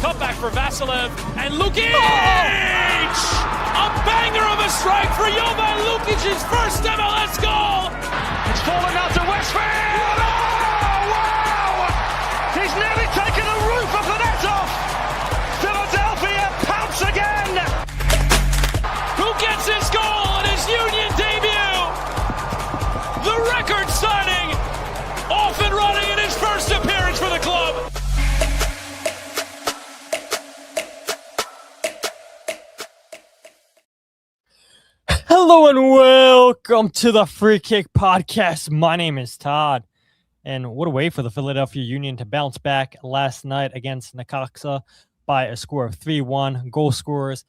cutback for Vasilev, and Lukic! A banger of a strike for Jovan Lukic's first MLS goal! It's fallen out to Westfield! Oh, wow! He's nearly taken the roof of the net off! Philadelphia pounce again! Who gets his goal in his Union debut? The record signing, off and running in his first appearance for the club. Hello and welcome to the Free Kick Podcast. My name is Todd, and what a way for the Philadelphia Union to bounce back last night against Necaxa by a score of 3-1. Goal scorers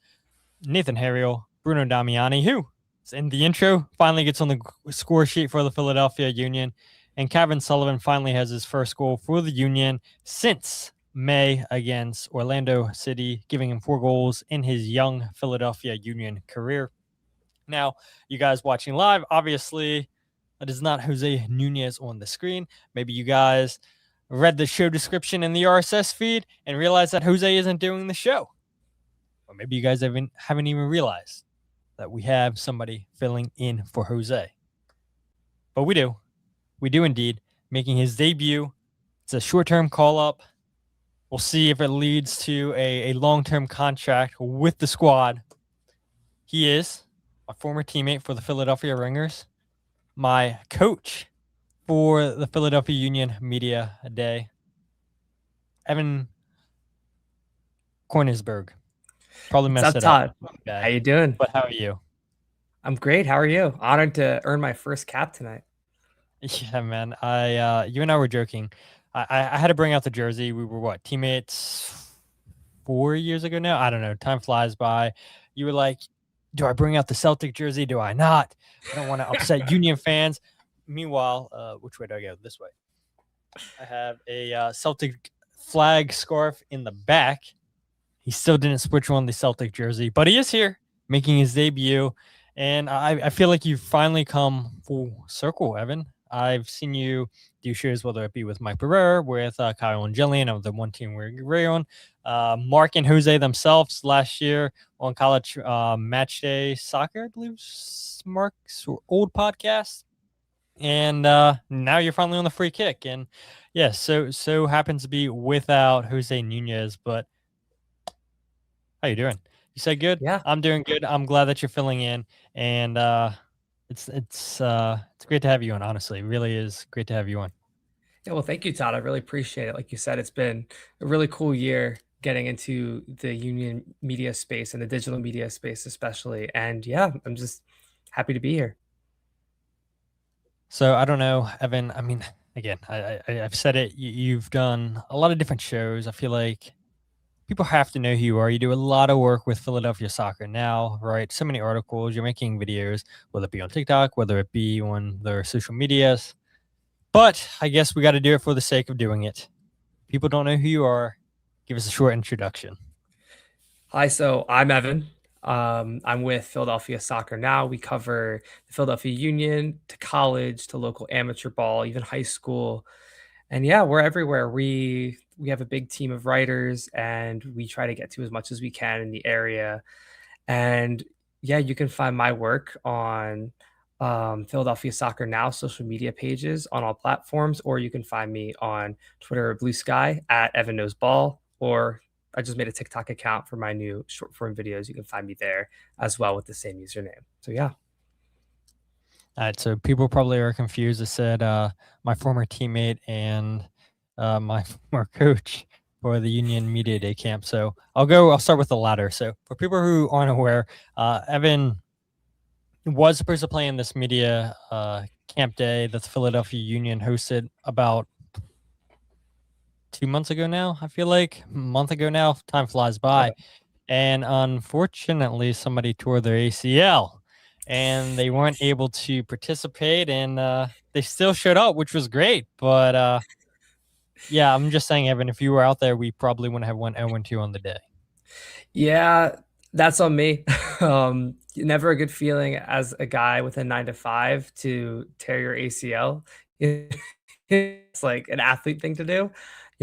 Nathan Harriel, Bruno Damiani, who in the intro finally gets on the score sheet for the Philadelphia Union, and Cavan Sullivan finally has his first goal for the Union since May against Orlando City, giving him 4 goals in his young Philadelphia Union career. Now, you guys watching live, obviously, that is not Jose Nunez on the screen. Maybe you guys read the show description in the RSS feed and realized that Jose isn't doing the show. Or maybe you guys haven't even realized that we have somebody filling in for Jose. But we do. We do indeed. Making his debut. It's a short-term call-up. We'll see if it leads to a long-term contract with the squad. He is my former teammate for the Philadelphia Ringers, my coach for the Philadelphia Union Media Day, Evan Konigsberg. Probably messed it up. Todd? How you doing? But how are you? I'm great. How are you? Honored to earn my first cap tonight. Yeah, man. You and I were joking. I had to bring out the jersey. We were teammates 4 years ago now? I don't know. Time flies by. You were like, do I bring out the Celtic jersey? Do I not? I don't want to upset Union fans. Meanwhile, which way do I go? This way. I have a Celtic flag scarf in the back. He still didn't switch on the Celtic jersey, but he is here making his debut. And I feel like you've finally come full circle, Evan. I've seen you do shows, whether it be with Mike Barrera, with Kyle and Jillian of the One Team We're on, Mark and Jose themselves last year on College Match Day Soccer, I believe, Mark's old podcast. And now you're finally on the Free Kick. And yeah, so happens to be without Jose Nunez. But how you doing? You said good? Yeah, I'm doing good. I'm glad that you're filling in. And it's great to have you on, honestly. It really is great to have you on. Yeah, well, thank you, Todd. I really appreciate it. Like you said, it's been a really cool year getting into the Union media space and the digital media space especially. And yeah, I'm just happy to be here. So I don't know, Evan. I mean, again, I've said it. You've done a lot of different shows. I feel like people have to know who you are. You do a lot of work with Philadelphia Soccer Now, right? So many articles. You're making videos, whether it be on TikTok, whether it be on their social medias. But I guess we got to do it for the sake of doing it. People don't know who you are. Give us a short introduction. Hi, so I'm Evan. I'm with Philadelphia Soccer Now. We cover the Philadelphia Union to college, to local amateur ball, even high school. And yeah, we're everywhere. We have a big team of writers, and we try to get to as much as we can in the area. And yeah, you can find my work on Philadelphia Soccer Now social media pages on all platforms, or you can find me on Twitter or Blue Sky at Evan Knows Ball, or I just made a TikTok account for my new short form videos. You can find me there as well with the same username. So yeah. All right, so people probably are confused. I said my former teammate and my former coach for the Union Media Day camp. So I'll start with the latter. So for people who aren't aware, Evan was supposed to play in this media camp day that the Philadelphia Union hosted about 2 months ago now. I feel like a month ago now. Time flies by. And unfortunately, somebody tore their ACL and they weren't able to participate, and they still showed up, which was great. But yeah, I'm just saying, Evan, if you were out there, we probably wouldn't have went 0-2 on the day. Yeah, that's on me. Never a good feeling as a guy with a 9-to-5 to tear your ACL. It's like an athlete thing to do.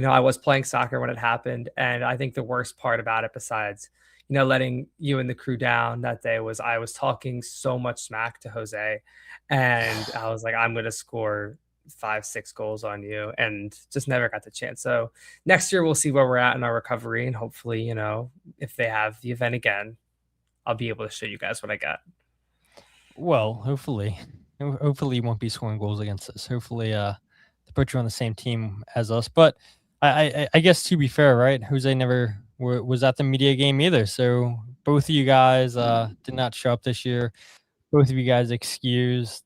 I was playing soccer when it happened, and I think the worst part about it, besides, letting you and the crew down that day, was I was talking so much smack to Jose, and I was like, I'm going to score 5, 6 goals on you, and just never got the chance. So next year we'll see where we're at in our recovery, and hopefully, if they have the event again, I'll be able to show you guys what I got. Well, hopefully you won't be scoring goals against us. Hopefully, they put you on the same team as us. But I guess, to be fair, right? Jose never was at the media game either. So both of you guys did not show up this year. Both of you guys excused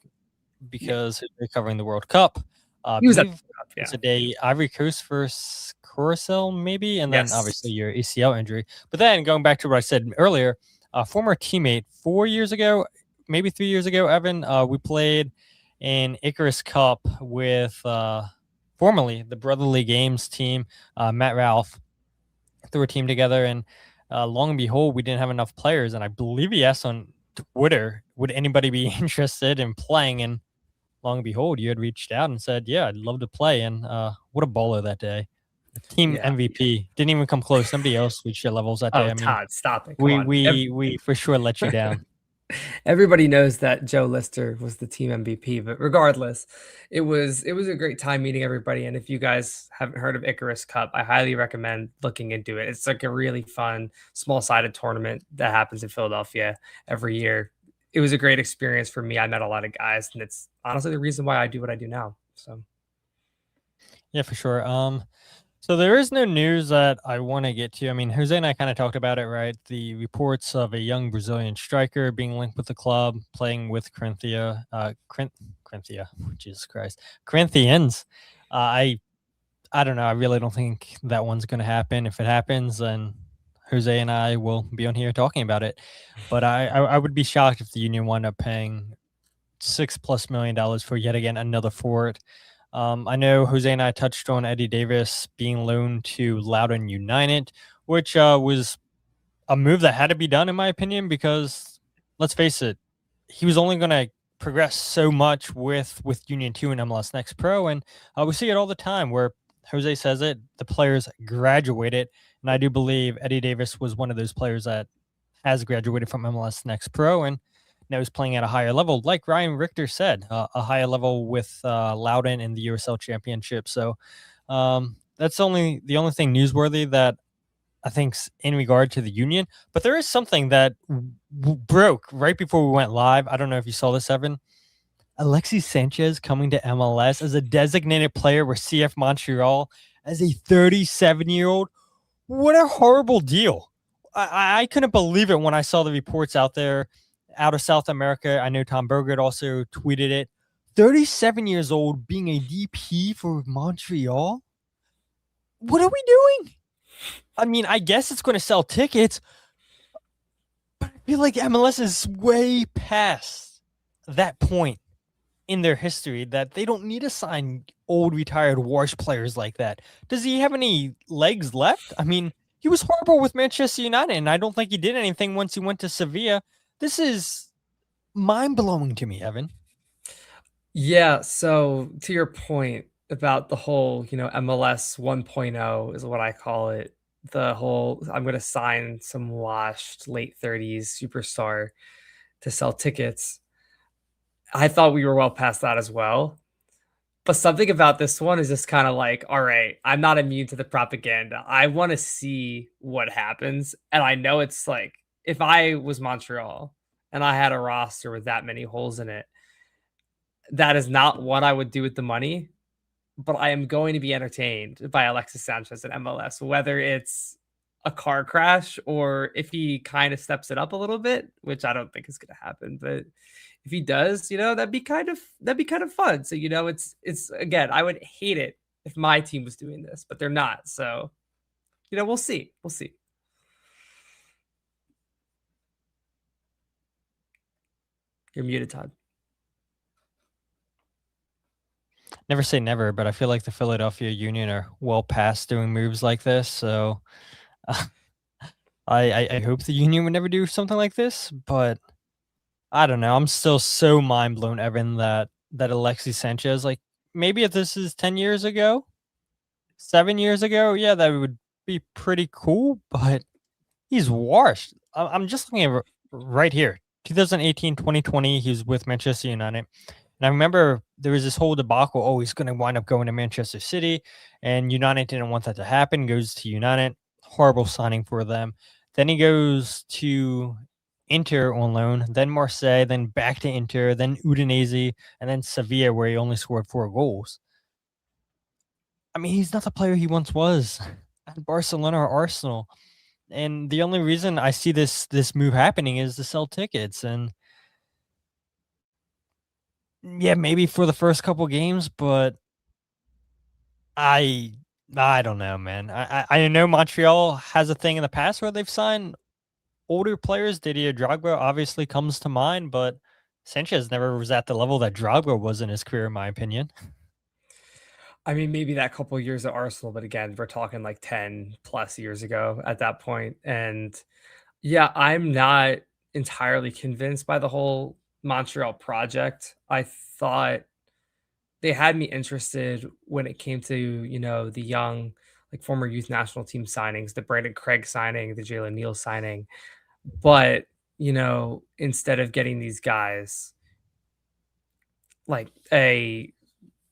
because they're covering the World Cup. He was at Believe it's a day Ivory Coast versus Curacao, maybe, and then Yes. obviously your ACL injury. But then going back to what I said earlier, former teammate 4 years ago, maybe 3 years ago, Evan, we played in Icarus Cup with formerly the Brotherly Games team, Matt Ralph. Threw a team together, and long and behold, we didn't have enough players. And I believe he asked on Twitter, would anybody be interested in playing? And long and behold, you had reached out and said, yeah, I'd love to play. And what a baller that day. Team MVP. Didn't even come close. Somebody else reached your levels that day. I mean, Todd, stop it. Come on. we for sure let you down. Everybody knows that Joe Lister was the team MVP, but regardless, it was a great time meeting everybody. And if you guys haven't heard of Icarus Cup, I highly recommend looking into it. It's like a really fun, small-sided tournament that happens in Philadelphia every year. It was a great experience for me. I met a lot of guys, and it's honestly the reason why I do what I do now. So Yeah, for sure. So there is no news that I want to get to. I mean, Jose and I kind of talked about it, right? The reports of a young Brazilian striker being linked with the club, playing with Corinthians. Jesus Christ, Corinthians. I don't know. I really don't think that one's going to happen. If it happens, then Jose and I will be on here talking about it. But I would be shocked if the Union wound up paying $6+ million for yet again another forward. I know Jose and I touched on Eddie Davis being loaned to Loudoun United, which was a move that had to be done, in my opinion, because let's face it, he was only going to progress so much with Union 2 and MLS Next Pro. And we see it all the time where Jose says it, the players graduated. And I do believe Eddie Davis was one of those players that has graduated from MLS Next Pro and now is playing at a higher level, like Ryan Richter said, a higher level with Loudoun in the USL Championship. So that's the only thing newsworthy that I think's in regard to the Union. But there is something that broke right before we went live. I don't know if you saw this, Evan. Alexis Sanchez coming to MLS as a designated player with CF Montreal as a 37-year-old. What a horrible deal. I couldn't believe it when I saw the reports out there out of South America. I know Tom Bergert also tweeted it. 37 years old, being a DP for Montreal? What are we doing? I mean, I guess it's going to sell tickets, but I feel like MLS is way past that point in their history that they don't need to sign old, retired, washed players like that. Does he have any legs left? I mean, he was horrible with Manchester United, and I don't think he did anything once he went to Sevilla. This is mind-blowing to me, Evan. yeah, so to your point about the whole, MLS 1.0 is what I call it. The whole, I'm going to sign some washed late 30s superstar to sell tickets. I thought we were well past that as well. But something about this one is just kind of like, all right, I'm not immune to the propaganda. I want to see what happens. And I know it's like, if I was Montreal and I had a roster with that many holes in it, that is not what I would do with the money. But I am going to be entertained by Alexis Sanchez at MLS, whether it's a car crash or if he kind of steps it up a little bit, which I don't think is going to happen. But if he does, that'd be kind of fun. So, it's again, I would hate it if my team was doing this, but they're not. So, we'll see. We'll see. You're muted, Todd. Never say never, but I feel like the Philadelphia Union are well past doing moves like this. So I hope the Union would never do something like this, but I don't know. I'm still so mind blown, Evan, that Alexis Sanchez, like maybe if this is 10 years ago, 7 years ago, yeah, that would be pretty cool, but he's washed. I'm just looking at right here. 2018, 2020, he was with Manchester United. And I remember there was this whole debacle. Oh, he's going to wind up going to Manchester City. And United didn't want that to happen. Goes to United. Horrible signing for them. Then he goes to Inter on loan, then Marseille, then back to Inter, then Udinese, and then Sevilla, where he only scored 4 goals. I mean, he's not the player he once was at Barcelona or Arsenal. And the only reason I see this move happening is to sell tickets. And yeah, maybe for the first couple games, but I I don't know, man. I know Montreal has a thing in the past where they've signed older players. Didier Drogba obviously comes to mind, but Sanchez never was at the level that Drogba was in his career, in my opinion. I mean, maybe that couple of years at Arsenal, but again, we're talking like 10 plus years ago at that point. And yeah, I'm not entirely convinced by the whole Montreal project. I thought they had me interested when it came to, the young, like former youth national team signings, the Brandon Craig signing, the Jalen Neal signing. But, instead of getting these guys like a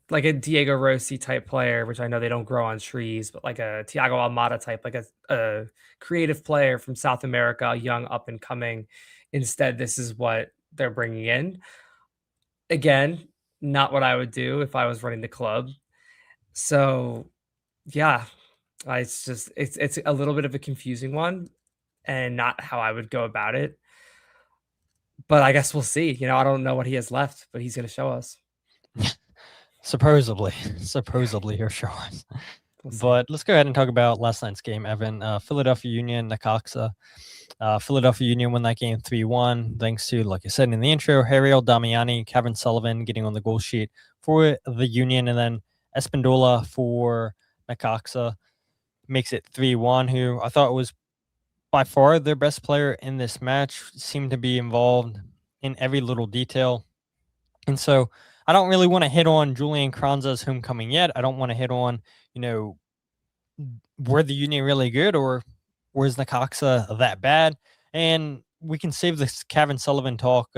Diego Rossi type player, which I know they don't grow on trees, but like a Thiago Almada type, like a creative player from South America, young up and coming. Instead, this is what they're bringing in. Again, not what I would do if I was running the club. So, yeah, it's a little bit of a confusing one and not how I would go about it. But I guess we'll see. I don't know what he has left, but he's going to show us. Supposedly, he'll show us. We'll see. But let's go ahead and talk about last night's game, Evan. Philadelphia Union, Necaxa. Philadelphia Union won that game 3-1, thanks to, like I said in the intro, Ariel Damiani, Cavan Sullivan getting on the goal sheet for the Union, and then Espindola for Necaxa makes it 3-1, who I thought was by far their best player in this match, seemed to be involved in every little detail. And so I don't really want to hit on Julian Carranza's homecoming yet. I don't want to hit on, were the Union really good or was Necaxa that bad? And we can save this Cavan Sullivan talk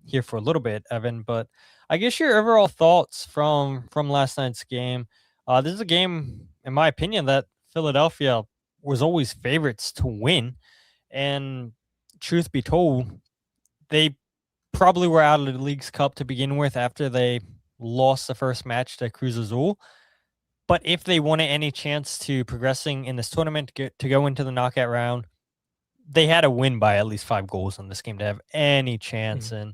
here for a little bit, Evan. But I guess your overall thoughts from last night's game. This is a game, in my opinion, that Philadelphia was always favorites to win. And truth be told, they probably were out of the League's Cup to begin with after they lost the first match to Cruz Azul. But if they wanted any chance to progressing in this tournament to go into the knockout round, they had to win by at least 5 goals in this game to have any chance. Mm-hmm. And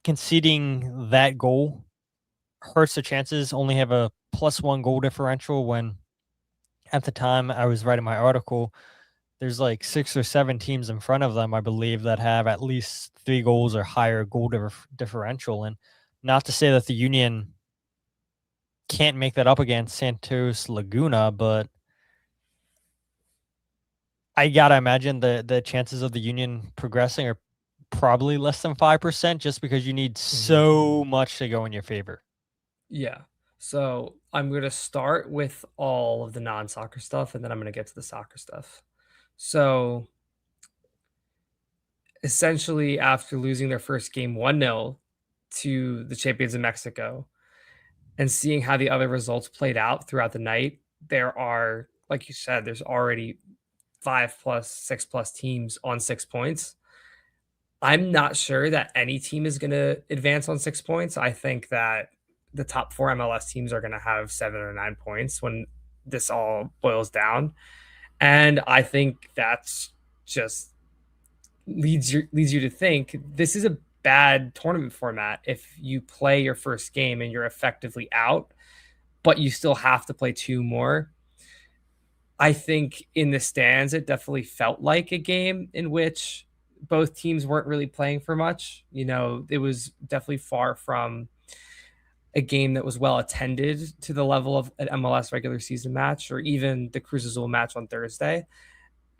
conceding that goal hurts the chances. Only have a +1 goal differential when at the time I was writing my article, there's like 6 or 7 teams in front of them, I believe, that have at least 3 goals or higher goal differential. And not to say that the Union can't make that up against Santos Laguna, but I gotta imagine the chances of the Union progressing are probably less than 5%, just because you need so much to go in your favor. Yeah. So I'm going to start with all of the non-soccer stuff, and then I'm going to get to the soccer stuff. So essentially, after losing their first game 1-0 to the champions of Mexico and seeing how the other results played out throughout the night, there are, like you said, there's already 5+, 6+ teams on 6 points. I'm not sure that any team is going to advance on 6 points. I think that the top 4 MLS teams are going to have 7 or 9 points when this all boils down. And I think that's just leads you to think this is a bad tournament format if you play your first game and you're effectively out, but you still have to play 2 more. I think in the stands, it definitely felt like a game in which both teams weren't really playing for much. It was definitely far from a game that was well attended to the level of an MLS regular season match or even the Cruz Azul match on Thursday.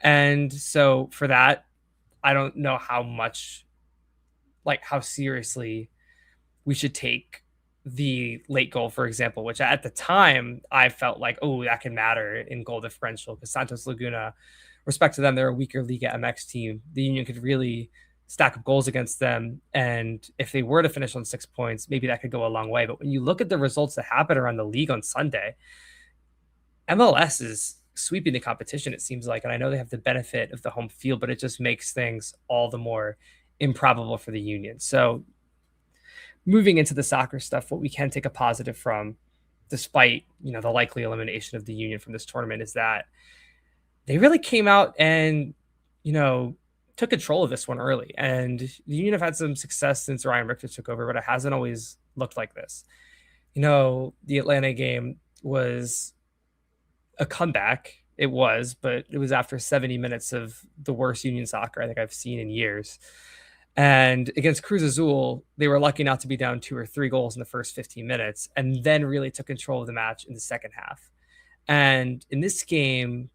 And so for that, I don't know how seriously we should take the late goal, for example, which at the time I felt like, oh, that can matter in goal differential because Santos Laguna, respect to them, they're a weaker Liga MX team. The Union could really stack up goals against them. And if they were to finish on 6 points, maybe that could go a long way. But when you look at the results that happened around the league on Sunday, MLS is sweeping the competition, it seems like. And I know they have the benefit of the home field, but it just makes things all the more improbable for the Union. So moving into the soccer stuff, what we can take a positive from, despite, the likely elimination of the Union from this tournament, is that they really came out and, took control of this one early. And the Union have had some success since Ryan Richter took over, but it hasn't always looked like this. The Atlanta game was a comeback. It was, but it was after 70 minutes of the worst Union soccer I think I've seen in years. And against Cruz Azul, they were lucky not to be down 2 or 3 goals in the first 15 minutes and then really took control of the match in the second half. And in this game,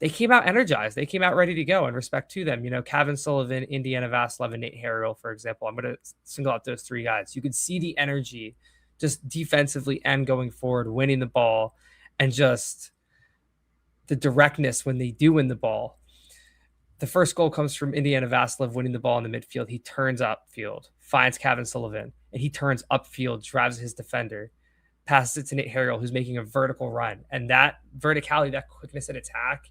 they came out energized. They came out ready to go, and respect to them. Cavan Sullivan, Indiana Vasilov, and Nate Harrell, for example. I'm going to single out those 3 guys. You could see the energy just defensively and going forward, winning the ball, and just the directness when they do win the ball. The first goal comes from Indiana Vasilov winning the ball in the midfield. He turns upfield, finds Cavan Sullivan, and he turns upfield, drives his defender, passes it to Nate Harrell, who's making a vertical run. And that verticality, that quickness in attack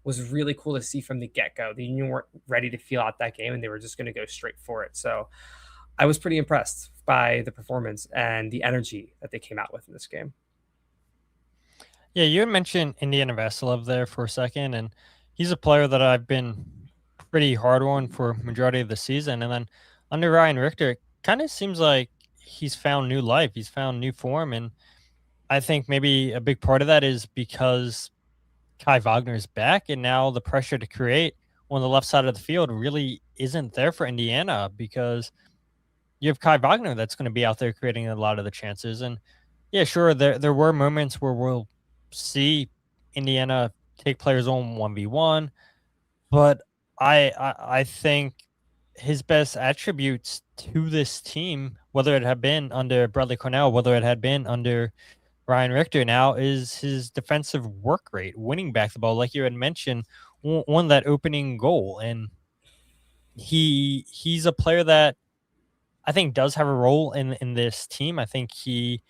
was really cool to see from the get-go. The Union weren't ready to feel out that game, and they were just going to go straight for it. So I was pretty impressed by the performance and the energy that they came out with in this game. Yeah, you had mentioned Indiana Vasilov there for a second, and he's a player that I've been pretty hard on for majority of the season. And then under Ryan Richter, it kind of seems like he's found new life. He's found new form. And I think maybe a big part of that is because Kai Wagner's back, and now the pressure to create on the left side of the field really isn't there for Indiana because you have Kai Wagner that's going to be out there creating a lot of the chances. And yeah, sure, there were moments where we'll see Indiana take players on 1v1, but I think his best attributes to this team, whether it had been under Bradley Cornell, whether it had been under Ryan Richter now, is his defensive work rate, winning back the ball, like you had mentioned, won that opening goal. And he's a player that I think does have a role in this team. I think he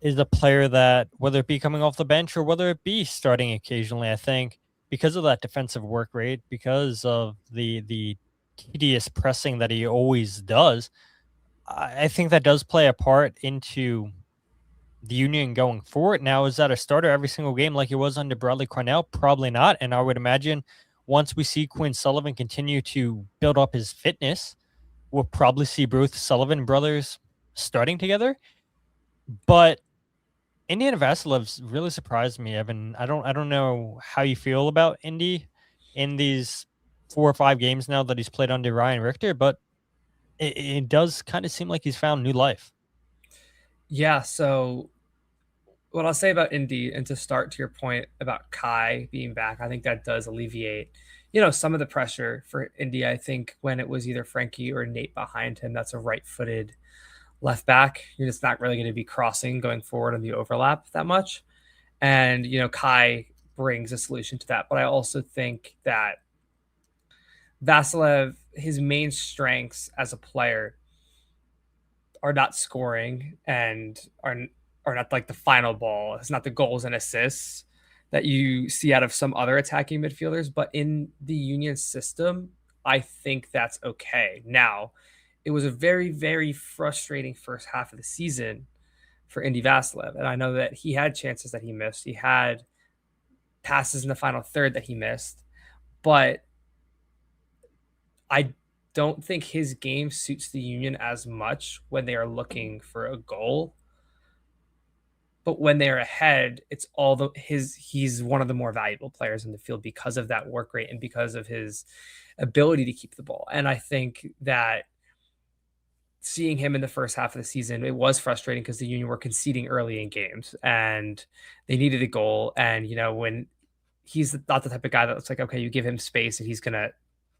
is a player that, whether it be coming off the bench or whether it be starting occasionally, I think because of that defensive work rate, because of the tedious pressing that he always does, I think that does play a part into the Union going forward. Now, is that a starter every single game like it was under Bradley Cornell? Probably not. And I would imagine once we see Quinn Sullivan continue to build up his fitness, we'll probably see both Sullivan brothers starting together. But Indiana Vasilov's really surprised me, Evan. I don't know how you feel about Indy in these 4 or 5 games now that he's played under Ryan Richter, but it does kind of seem like he's found new life. Yeah, so what I'll say about Indy, and to start to your point about Kai being back, I think that does alleviate, some of the pressure for Indy. I think when it was either Frankie or Nate behind him, that's a right-footed left back. You're just not really going to be crossing going forward on the overlap that much. And, Kai brings a solution to that. But I also think that Vasilov, his main strengths as a player are not scoring and are not like the final ball. It's not the goals and assists that you see out of some other attacking midfielders. But in the Union system, I think that's okay. Now, it was a very, very frustrating first half of the season for Indy Vasilov. And I know that he had chances that he missed. He had passes in the final third that he missed. But I don't think his game suits the Union as much when they are looking for a goal. But when they're ahead, it's he's one of the more valuable players in the field because of that work rate and because of his ability to keep the ball. And I think that seeing him in the first half of the season, it was frustrating because the Union were conceding early in games and they needed a goal. And, when he's not the type of guy that's like, okay, you give him space and he's going to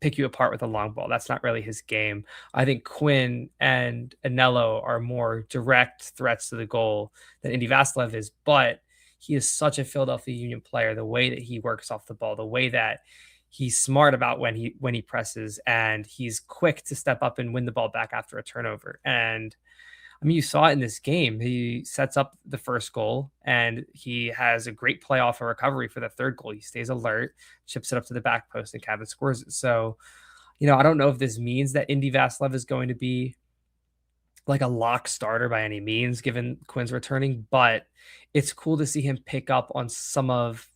pick you apart with a long ball. That's not really his game. I think Quinn and Anello are more direct threats to the goal than Indy Vassilev is, but he is such a Philadelphia Union player. The way that he works off the ball, the way that he's smart about when he presses, and he's quick to step up and win the ball back after a turnover. And I mean, you saw it in this game. He sets up the first goal and he has a great playoff and recovery for the third goal. He stays alert, chips it up to the back post, and Cavan scores it. So, I don't know if this means that Indy Vassilev is going to be like a lock starter by any means, given Quinn's returning, but it's cool to see him pick up on some of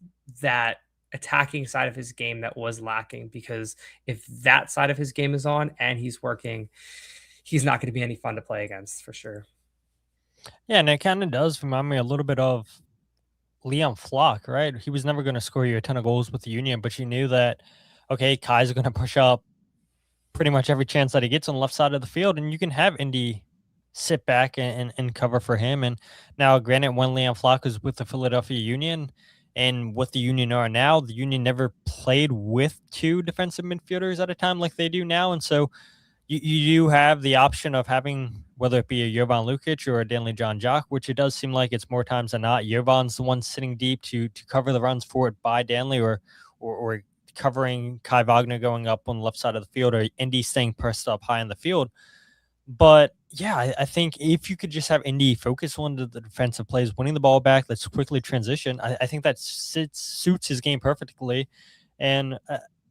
that attacking side of his game that was lacking, because if that side of his game is on and he's working, he's not going to be any fun to play against for sure. Yeah, and it kind of does remind me a little bit of Leon Flock, right? He was never going to score you a ton of goals with the Union, but you knew that, okay, Kai's going to push up pretty much every chance that he gets on the left side of the field, and you can have Indy sit back and cover for him. And now, granted, when Leon Flock was with the Philadelphia Union and what the Union are now, the Union never played with two defensive midfielders at a time like they do now. And so you do have the option of having, whether it be a Jovan Lukic or a Danley John Jock, which it does seem like it's more times than not Jovan's the one sitting deep to cover the runs forward by Danley, or covering Kai Wagner going up on the left side of the field, or Indy staying pressed up high in the field. But yeah, I think if you could just have Indy focus on the defensive plays, winning the ball back, let's quickly transition. I think that suits his game perfectly. And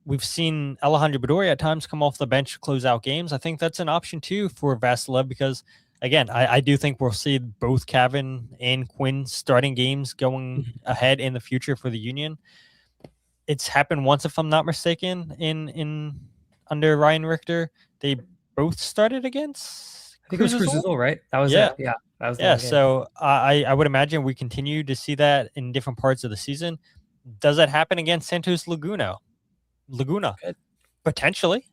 we've seen Alejandro Bedoya at times come off the bench to close out games. I think that's an option too for Vassilev, because again, I do think we'll see both Cavan and Quinn starting games going ahead in the future for the Union. It's happened once, if I'm not mistaken, in under Ryan Richter. They both started against, I think it was Cruz Azul, right? That was it. Yeah, that was yeah. So I would imagine we continue to see that in different parts of the season. Does that happen against Santos Laguna? Good. Potentially.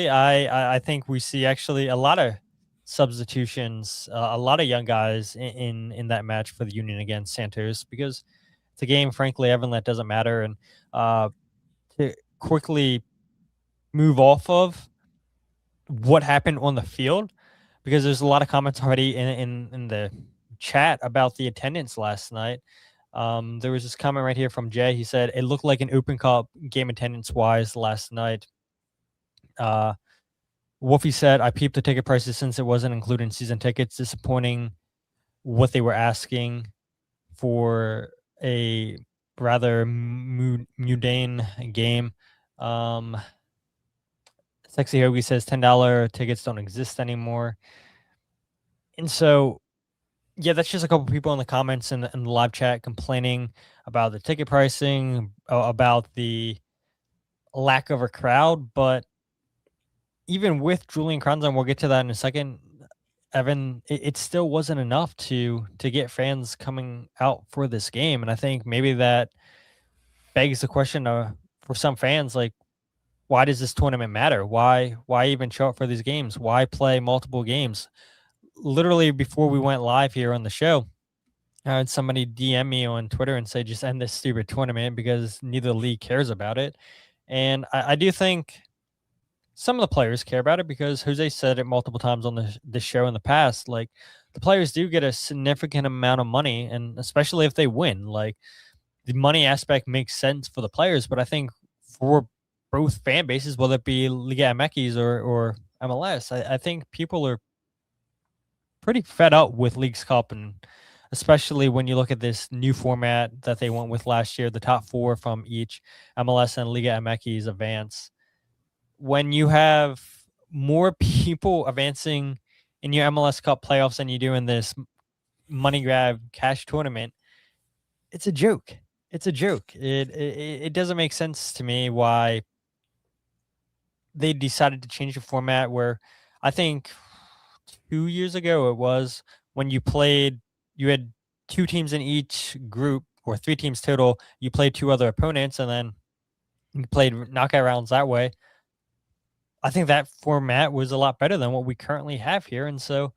I think we see actually a lot of substitutions, a lot of young guys in that match for the Union against Santos, because it's a game, frankly, Evan, that doesn't matter. And to quickly move off of what happened on the field, because there's a lot of comments already in the chat about the attendance last night. There was this comment right here from Jay. He said, it looked like an Open Cup game attendance-wise last night. Wolfie said, I peeped the ticket prices since it wasn't included in season tickets. Disappointing what they were asking for a rather mundane game. Sexy Hoagie says $10 tickets don't exist anymore. And so, yeah, that's just a couple people in the comments and in the live chat complaining about the ticket pricing, about the lack of a crowd. But even with Julian Carranza, and we'll get to that in a second, Evan, it still wasn't enough to get fans coming out for this game. And I think maybe that begs the question for some fans, like, why does this tournament matter? Why even show up for these games? Why play multiple games? Literally before we went live here on the show, I had somebody DM me on Twitter and say, just end this stupid tournament because neither league cares about it. And I do think some of the players care about it, because Jose said it multiple times on the show in the past, like, the players do get a significant amount of money, and especially if they win, like, the money aspect makes sense for the players. But I think for both fan bases, whether it be Liga MX or MLS, I think people are pretty fed up with Leagues Cup, and especially when you look at this new format that they went with last year, the top four from each MLS and Liga MX advance. When you have more people advancing in your MLS Cup playoffs than you do in this money grab cash tournament, it's a joke. It's a joke. It doesn't make sense to me why they decided to change the format, where I think 2 years ago it was, when you had two teams in each group, or three teams total. You played two other opponents, and then you played knockout rounds that way. I think that format was a lot better than what we currently have here. And so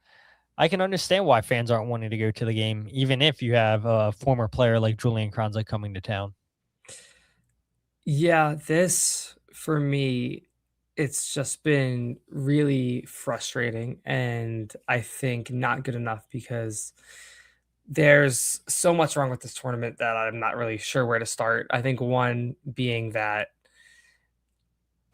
I can understand why fans aren't wanting to go to the game, even if you have a former player like Julian Carranza coming to town. Yeah, this, for me, it's just been really frustrating, and I think not good enough because there's so much wrong with this tournament that I'm not really sure where to start. I think one being that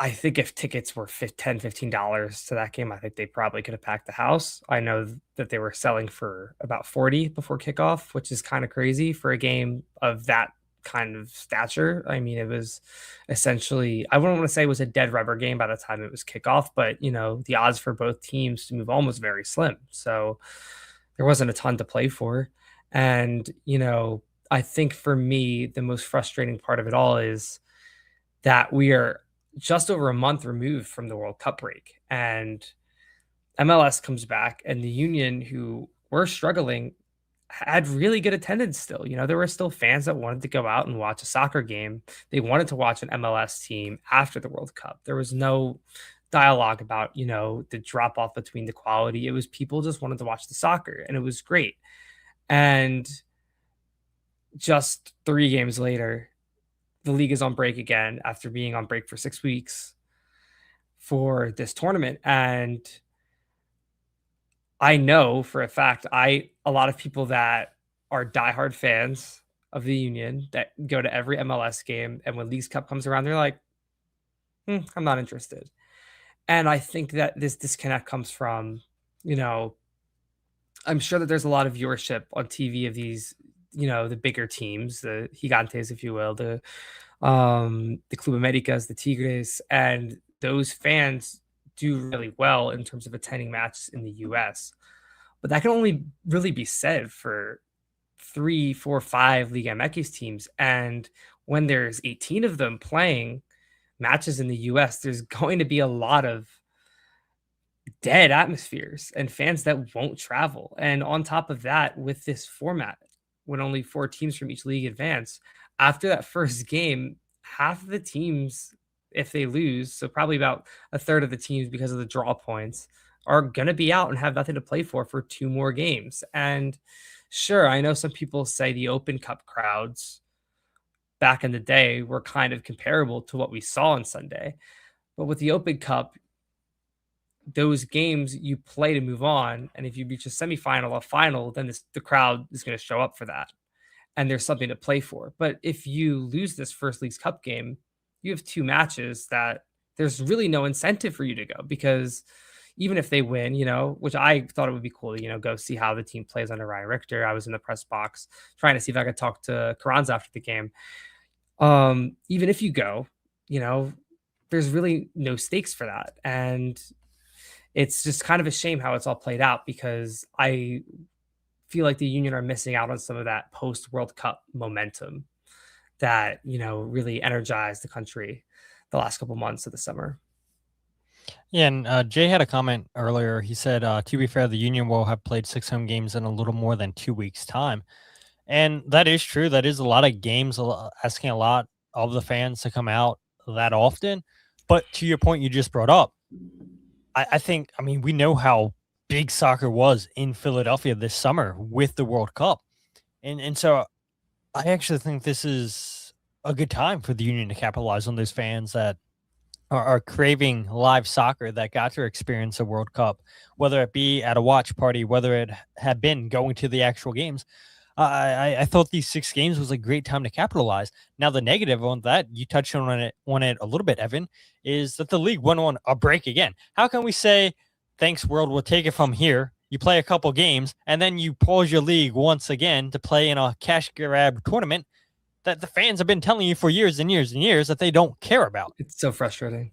I think if tickets were $10, $15 to that game, I think they probably could have packed the house. I know that they were selling for about 40 before kickoff, which is kind of crazy for a game of that kind of stature. I mean, it was essentially, I wouldn't want to say it was a dead rubber game by the time it was kickoff, but the odds for both teams to move on was very slim. So there wasn't a ton to play for. And, I think for me, the most frustrating part of it all is that we are just over a month removed from the World Cup break, and MLS comes back, and the Union, who were struggling, had really good attendance still. There were still fans that wanted to go out and watch a soccer game. They wanted to watch an MLS team after the World Cup. There was no dialogue about, the drop off between the quality. It was people just wanted to watch the soccer, and it was great. And just 3 games later, the league is on break again after being on break for 6 weeks for this tournament. And I know for a fact, a lot of people that are diehard fans of the Union that go to every MLS game, and when Leagues Cup comes around, they're like, I'm not interested. And I think that this disconnect comes from, I'm sure that there's a lot of viewership on TV of these, the bigger teams, the Gigantes, if you will, the Club Americas, the Tigres, and those fans do really well in terms of attending matches in the US. But that can only really be said for 3, 4, 5 Liga MX teams. And when there's 18 of them playing matches in the US, there's going to be a lot of dead atmospheres and fans that won't travel. And on top of that, with this format, when only 4 teams from each league advance, after that first game, half of the teams, if they lose, so probably about a third of the teams because of the draw points, are going to be out and have nothing to play for 2 more games. And sure, I know some people say the Open Cup crowds back in the day were kind of comparable to what we saw on Sunday. But with the Open Cup, those games you play to move on. And if you reach a semifinal or final, then the crowd is going to show up for that. And there's something to play for. But if you lose this first Leagues Cup game, you have 2 matches that there's really no incentive for you to go, because even if they win, which I thought it would be cool to, go see how the team plays under Ryan Richter. I was in the press box trying to see if I could talk to Carranza after the game. Even if you go, there's really no stakes for that. And it's just kind of a shame how it's all played out, because I feel like the Union are missing out on some of that post-World Cup momentum that, really energized the country the last couple months of the summer. Yeah, and Jay had a comment earlier. He said, to be fair, the Union will have played 6 home games in a little more than 2 weeks' time. And that is true. That is a lot of games, asking a lot of the fans to come out that often. But to your point you just brought up, I think, we know how big soccer was in Philadelphia this summer with the World Cup. And so I actually think this is a good time for the Union to capitalize on those fans that are craving live soccer, that got to experience a World Cup, whether it be at a watch party, whether it had been going to the actual games. I thought these 6 games was a great time to capitalize. Now, the negative on that, you touched on it a little bit, Evan, is that the league went on a break again. How can we say, thanks, world, we'll take it from here? You play a couple games, and then you pause your league once again to play in a cash grab tournament that the fans have been telling you for years and years and years that they don't care about. It's so frustrating.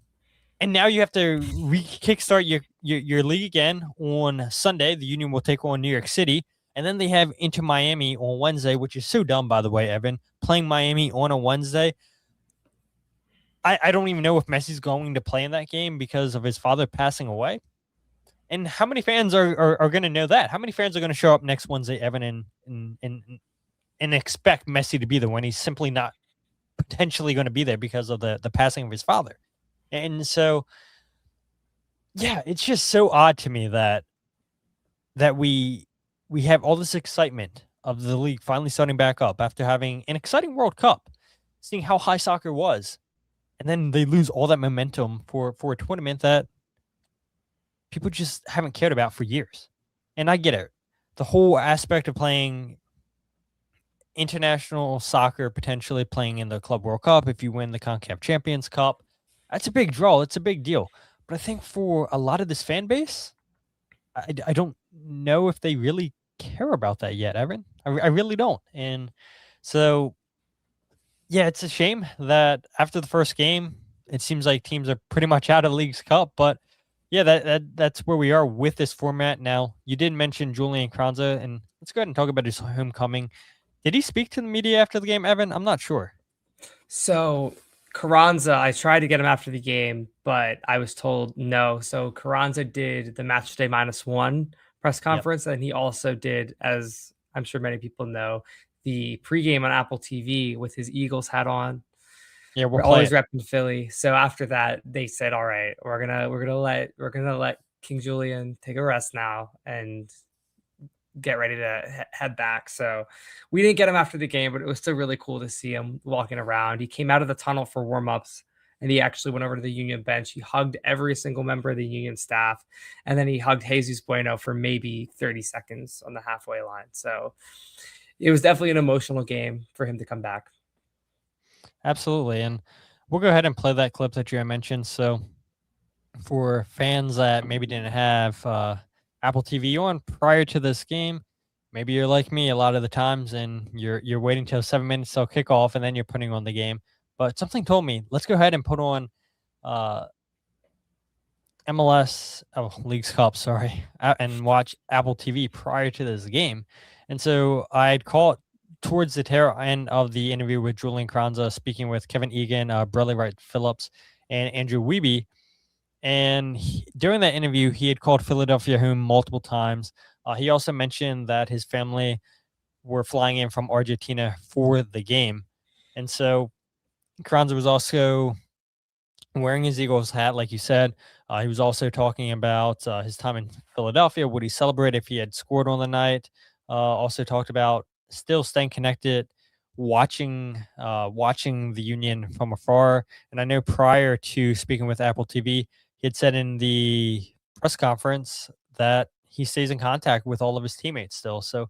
And now you have to kickstart your league again on Sunday. The Union will take on New York City. And then they have Inter Miami on Wednesday, which is so dumb, by the way, Evan. Playing Miami on a Wednesday. I don't even know if Messi's going to play in that game because of his father passing away. And how many fans are going to know that? How many fans are going to show up next Wednesday, Evan, and expect Messi to be there when he's simply not potentially going to be there because of the passing of his father? And so, yeah, it's just so odd to me that we have all this excitement of the league finally starting back up after having an exciting World Cup, seeing how high soccer was. and then they lose all that momentum for a tournament that people just haven't cared about for years. And I get it. The whole aspect of playing international soccer, potentially playing in the Club World Cup, if you win the CONCACAF Champions Cup, that's a big draw. It's a big deal. But I think for a lot of this fan base, I don't know if they really care about that yet, Evan. I really don't. And so, yeah, it's a shame that after the first game, it seems like teams are pretty much out of the League's Cup. But yeah, that's where we are with this format now. You did mention Julian Carranza, and let's go ahead and talk about his homecoming. Did he speak to the media after the game, Evan? I'm not sure. So Carranza, I tried to get him after the game, but I was told no. So Carranza did the match day -1 press conference, and he also did, as I'm sure many people know, the pregame on Apple TV with his Eagles hat on. Yeah, we're always repping Philly. So after that, they said, "All right, we're gonna let King Julian take a rest now and get ready to head back." So we didn't get him after the game, but it was still really cool to see him walking around. He came out of the tunnel for warm-ups, and he actually went over to the Union bench. He hugged every single member of the Union staff, and then he hugged Jesus Bueno for maybe 30 seconds on the halfway line. So it was definitely an emotional game for him to come back. Absolutely. And we'll go ahead and play that clip that you mentioned. So for fans that maybe didn't have Apple TV on prior to this game, maybe you're like me a lot of the times and you're waiting till 7 minutes till kickoff and then you're putting on the game. But something told me, let's go ahead and put on MLS League's Cup, and watch Apple TV prior to this game. And so I'd caught towards the tail end of the interview with Julian Carranza, speaking with Kevin Egan, Bradley Wright Phillips, and Andrew Wiebe. And during that interview, he had called Philadelphia home multiple times. He also mentioned that his family were flying in from Argentina for the game. And so Carranza was also wearing his Eagles hat, like you said. He was also talking about his time in Philadelphia, would he celebrate if he had scored on the night. Also talked about still staying connected, watching the Union from afar. And I know prior to speaking with Apple TV, he had said in the press conference that he stays in contact with all of his teammates still. So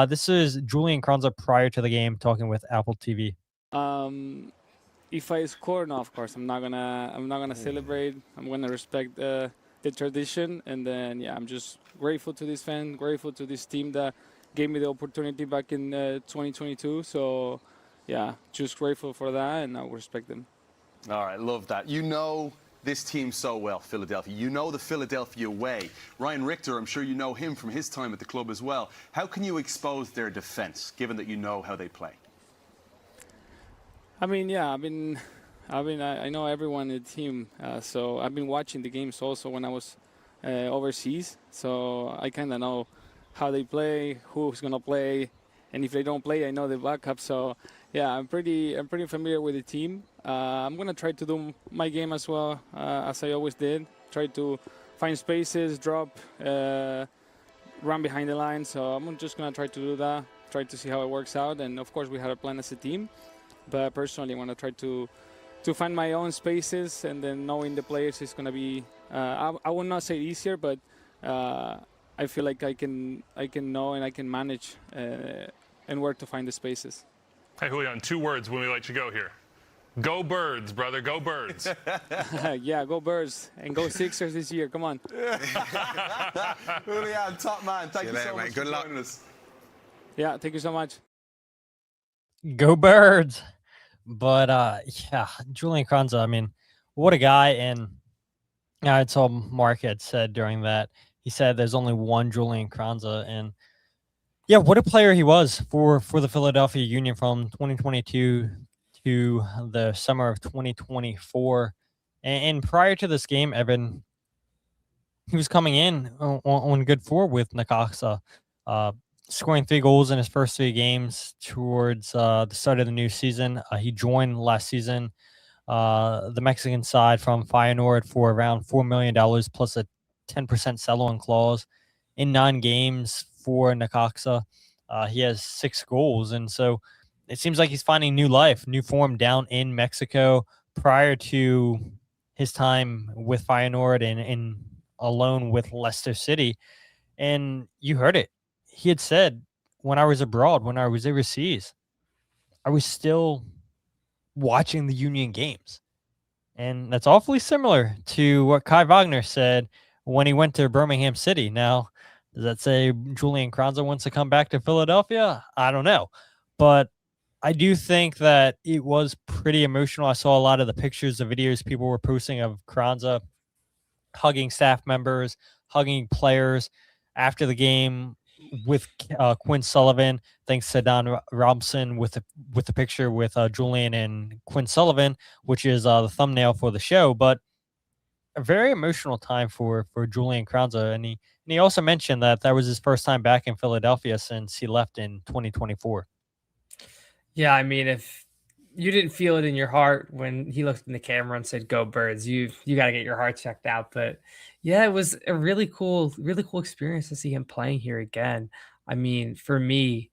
this is Julian Carranza prior to the game talking with Apple TV. If I score, no, of course I'm not gonna celebrate. I'm gonna respect the tradition, and then I'm just grateful to this fan, grateful to this team that gave me the opportunity back in 2022. So, just grateful for that, and I respect them. All right, love that. You know this team so well, Philadelphia. You know the Philadelphia way. Ryan Richter, I'm sure you know him from his time at the club as well. How can you expose their defense, given that you know how they play? I mean, I know everyone in the team, so I've been watching the games also when I was overseas. So I kind of know how they play, who's gonna play, and if they don't play, I know the backup. So I'm pretty familiar with the team. I'm gonna try to do my game as well as I always did. Try to find spaces, drop, run behind the line. So I'm just gonna try to do that. Try to see how it works out. And of course, we had a plan as a team. But personally, I want to try to find my own spaces, and then knowing the players is going to be, I would not say easier, but I feel like I can know and I can manage and where to find the spaces. Hey, Julian, 2 words when we let you go here. Go Birds, brother, go Birds. Yeah, go Birds, and go Sixers this year. Come on. Julian, top man. Thank you so much for joining us. Yeah, thank you so much. Go Birds. But Julian Carranza, I mean, what a guy. And I saw Mark had said during that, he said there's only one Julian Carranza. And what a player he was for the Philadelphia Union from 2022 to the summer of 2024. And prior to this game, Evan, he was coming in on good form with Necaxa, scoring 3 goals in his first 3 games towards the start of the new season. He joined last season the Mexican side from Feyenoord for around $4 million plus a 10% sell-on clause in 9 games for Necaxa. He has 6 goals, and so it seems like he's finding new life, new form down in Mexico, prior to his time with Feyenoord and alone with Leicester City. And you heard it. He had said, when I was abroad, when I was overseas, I was still watching the Union games. And that's awfully similar to what Kai Wagner said when he went to Birmingham City. Now, does that say Julian Carranza wants to come back to Philadelphia? I don't know. But I do think that it was pretty emotional. I saw a lot of the pictures, the videos people were posting of Carranza hugging staff members, hugging players after the game with Quinn Sullivan. Thanks to Don Robson with the picture with Julian and Quinn Sullivan, which is the thumbnail for the show. But a very emotional time for Julian Carranza, and he also mentioned that was his first time back in Philadelphia since he left in 2024. Yeah, I mean, if you didn't feel it in your heart when he looked in the camera and said "Go Birds," you got to get your heart checked out. But yeah, it was a really cool experience to see him playing here again. I mean, for me,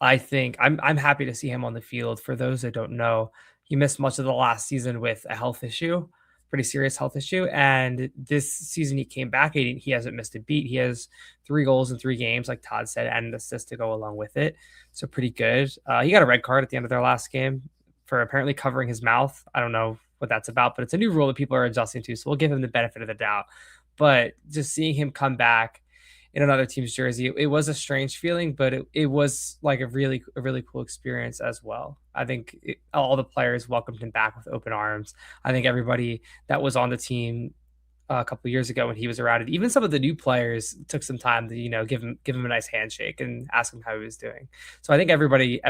I think I'm happy to see him on the field. For those that don't know, he missed much of the last season with a health issue, pretty serious health issue, and this season he came back. He hasn't missed a beat. He has 3 goals in 3 games, like Todd said, and an assist to go along with it. So pretty good. He got a red card at the end of their last game for apparently covering his mouth. I don't know what that's about, but it's a new rule that people are adjusting to. So we'll give him the benefit of the doubt. But just seeing him come back in another team's jersey, it was a strange feeling, but it was like a really cool experience as well. I think all the players welcomed him back with open arms. I think everybody that was on the team a couple of years ago when he was around it, even some of the new players took some time to give him a nice handshake and ask him how he was doing. So I think everybody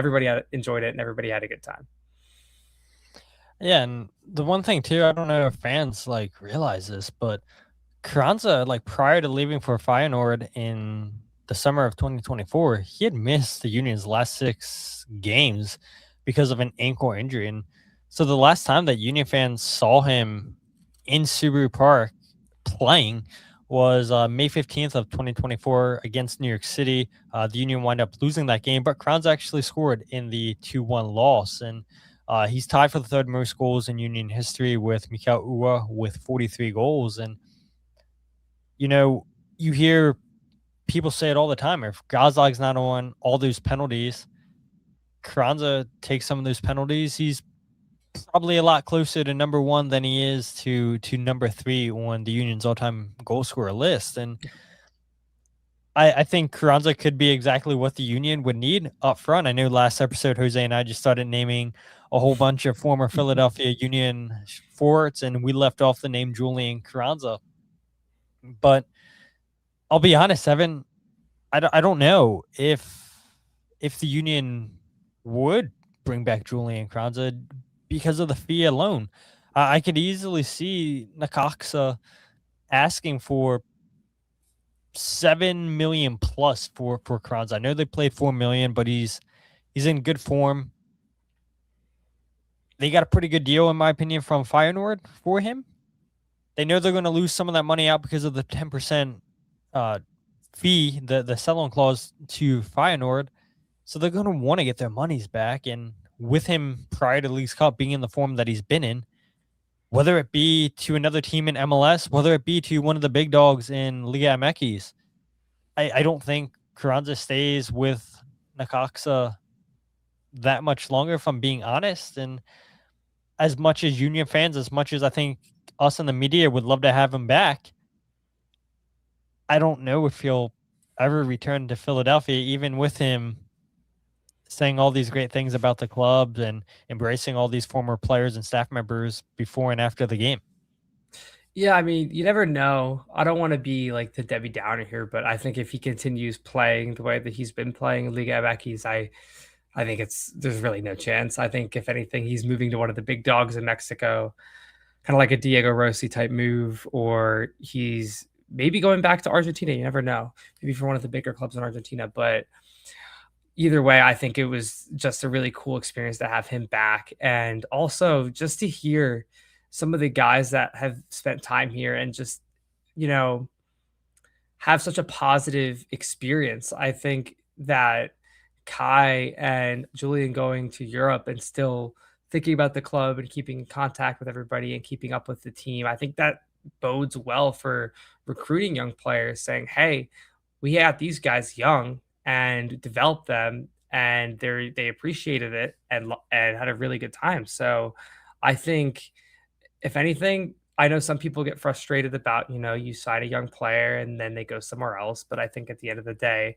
enjoyed it and everybody had a good time. Yeah, and the one thing too, I don't know if fans realize this, but Carranza, prior to leaving for Feyenoord in the summer of 2024, he had missed the Union's last 6 games because of an ankle injury. And so the last time that Union fans saw him in Subaru Park playing was May 15th of 2024 against New York City. The Union wound up losing that game, but Carranza actually scored in the 2-1 loss. And he's tied for the 3rd most goals in Union history with Mikael Uhre with 43 goals. And you hear people say it all the time. If Gazag's not on all those penalties, Carranza takes some of those penalties, he's probably a lot closer to number 1 than he is to number 3 on the Union's all-time goal scorer list. And I think Carranza could be exactly what the Union would need up front. I know last episode, Jose and I just started naming a whole bunch of former Philadelphia Union forwards, and we left off the name Julian Carranza. But I'll be honest, Evan, I don't know if the Union would bring back Julian Carranza because of the fee alone. I could easily see Necaxa asking for $7 million plus for Carranza. I know they played $4 million, but he's in good form. They got a pretty good deal, in my opinion, from Feyenoord for him. They know they're going to lose some of that money out because of the 10% fee, the sell-on clause to Feyenoord. So they're going to want to get their monies back. And with him prior to Leagues Cup being in the form that he's been in, whether it be to another team in MLS, whether it be to one of the big dogs in Liga MX, I don't think Carranza stays with Necaxa that much longer, if I'm being honest. And as much as Union fans, as much as I think us in the media would love to have him back, I don't know if he'll ever return to Philadelphia, even with him saying all these great things about the club and embracing all these former players and staff members before and after the game. Yeah, I mean, you never know. I don't want to be like the Debbie Downer here, but I think if he continues playing the way that he's been playing in Liga MX, I think there's really no chance. I think if anything, he's moving to one of the big dogs in Mexico, kind of like a Diego Rossi type move, or he's maybe going back to Argentina. You never know. Maybe for one of the bigger clubs in Argentina. But either way, I think it was just a really cool experience to have him back. And also just to hear some of the guys that have spent time here and just, have such a positive experience. I think that Kai and Julian going to Europe and still thinking about the club and keeping in contact with everybody and keeping up with the team. I think that bodes well for recruiting young players, saying, hey, we had these guys young and developed them, and they appreciated it and had a really good time. So I think, if anything, I know some people get frustrated about, you sign a young player and then they go somewhere else. But I think at the end of the day,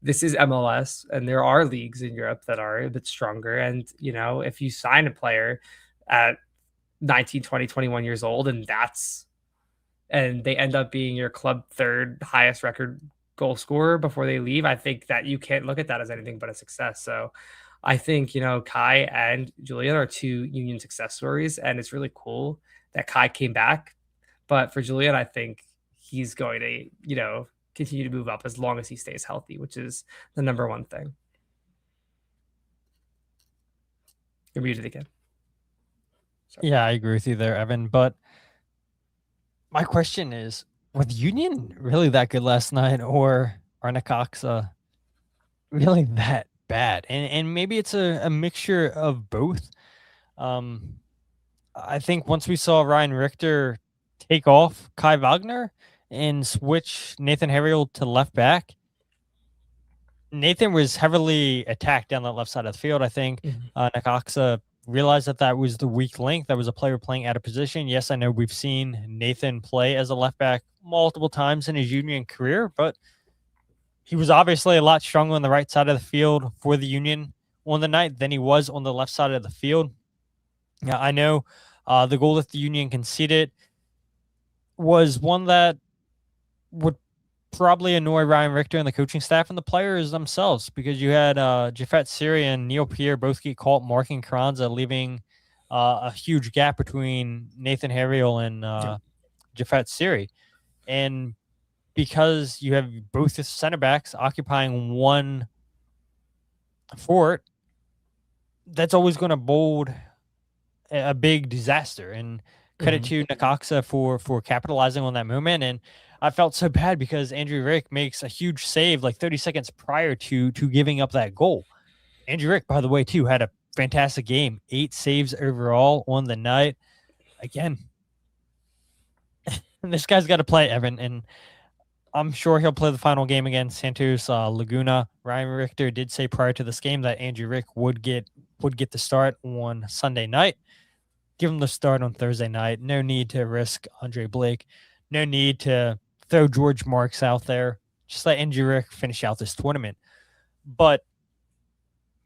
this is MLS, and there are leagues in Europe that are a bit stronger. And, if you sign a player at 19, 20, 21 years old, and they end up being your club third highest record goal scorer before they leave, I think that you can't look at that as anything but a success. So I think, Kai and Julian are two Union success stories, and it's really cool that Kai came back. But for Julian, I think he's going to, continue to move up as long as he stays healthy, which is the number one thing. You're muted again. Sorry. Yeah, I agree with you there, Evan. But my question is, was Union really that good last night, or are Necaxa really that bad? And maybe it's a mixture of both. I think once we saw Ryan Richter take off Kai Wagner and switch Nathan Harriel to left back, Nathan was heavily attacked down the left side of the field. I think Necaxa realized that was the weak link. That was a player playing out of position. Yes, I know we've seen Nathan play as a left back multiple times in his Union career, but he was obviously a lot stronger on the right side of the field for the Union on the night than he was on the left side of the field. Now, I know the goal that the Union conceded was one that would probably annoy Ryan Richter and the coaching staff and the players themselves, because you had Jafet Siri and Neil Pierre both get caught marking Carranza, leaving a huge gap between Nathan Harriel and Jafet Siri. And because you have both the center backs occupying one fort, that's always going to bode a big disaster. And credit to Necaxa for capitalizing on that moment. And I felt so bad because Andrew Rick makes a huge save like 30 seconds prior to giving up that goal. Andrew Rick, by the way, too, had a fantastic game. 8 saves overall on the night. Again, this guy's got to play, Evan, and I'm sure he'll play the final game against Santos Laguna. Ryan Richter did say prior to this game that Andrew Rick would get the start on Sunday night. Give him the start on Thursday night. No need to risk Andre Blake. No need to throw George Marks out there. Just let Andrew Rick finish out this tournament. But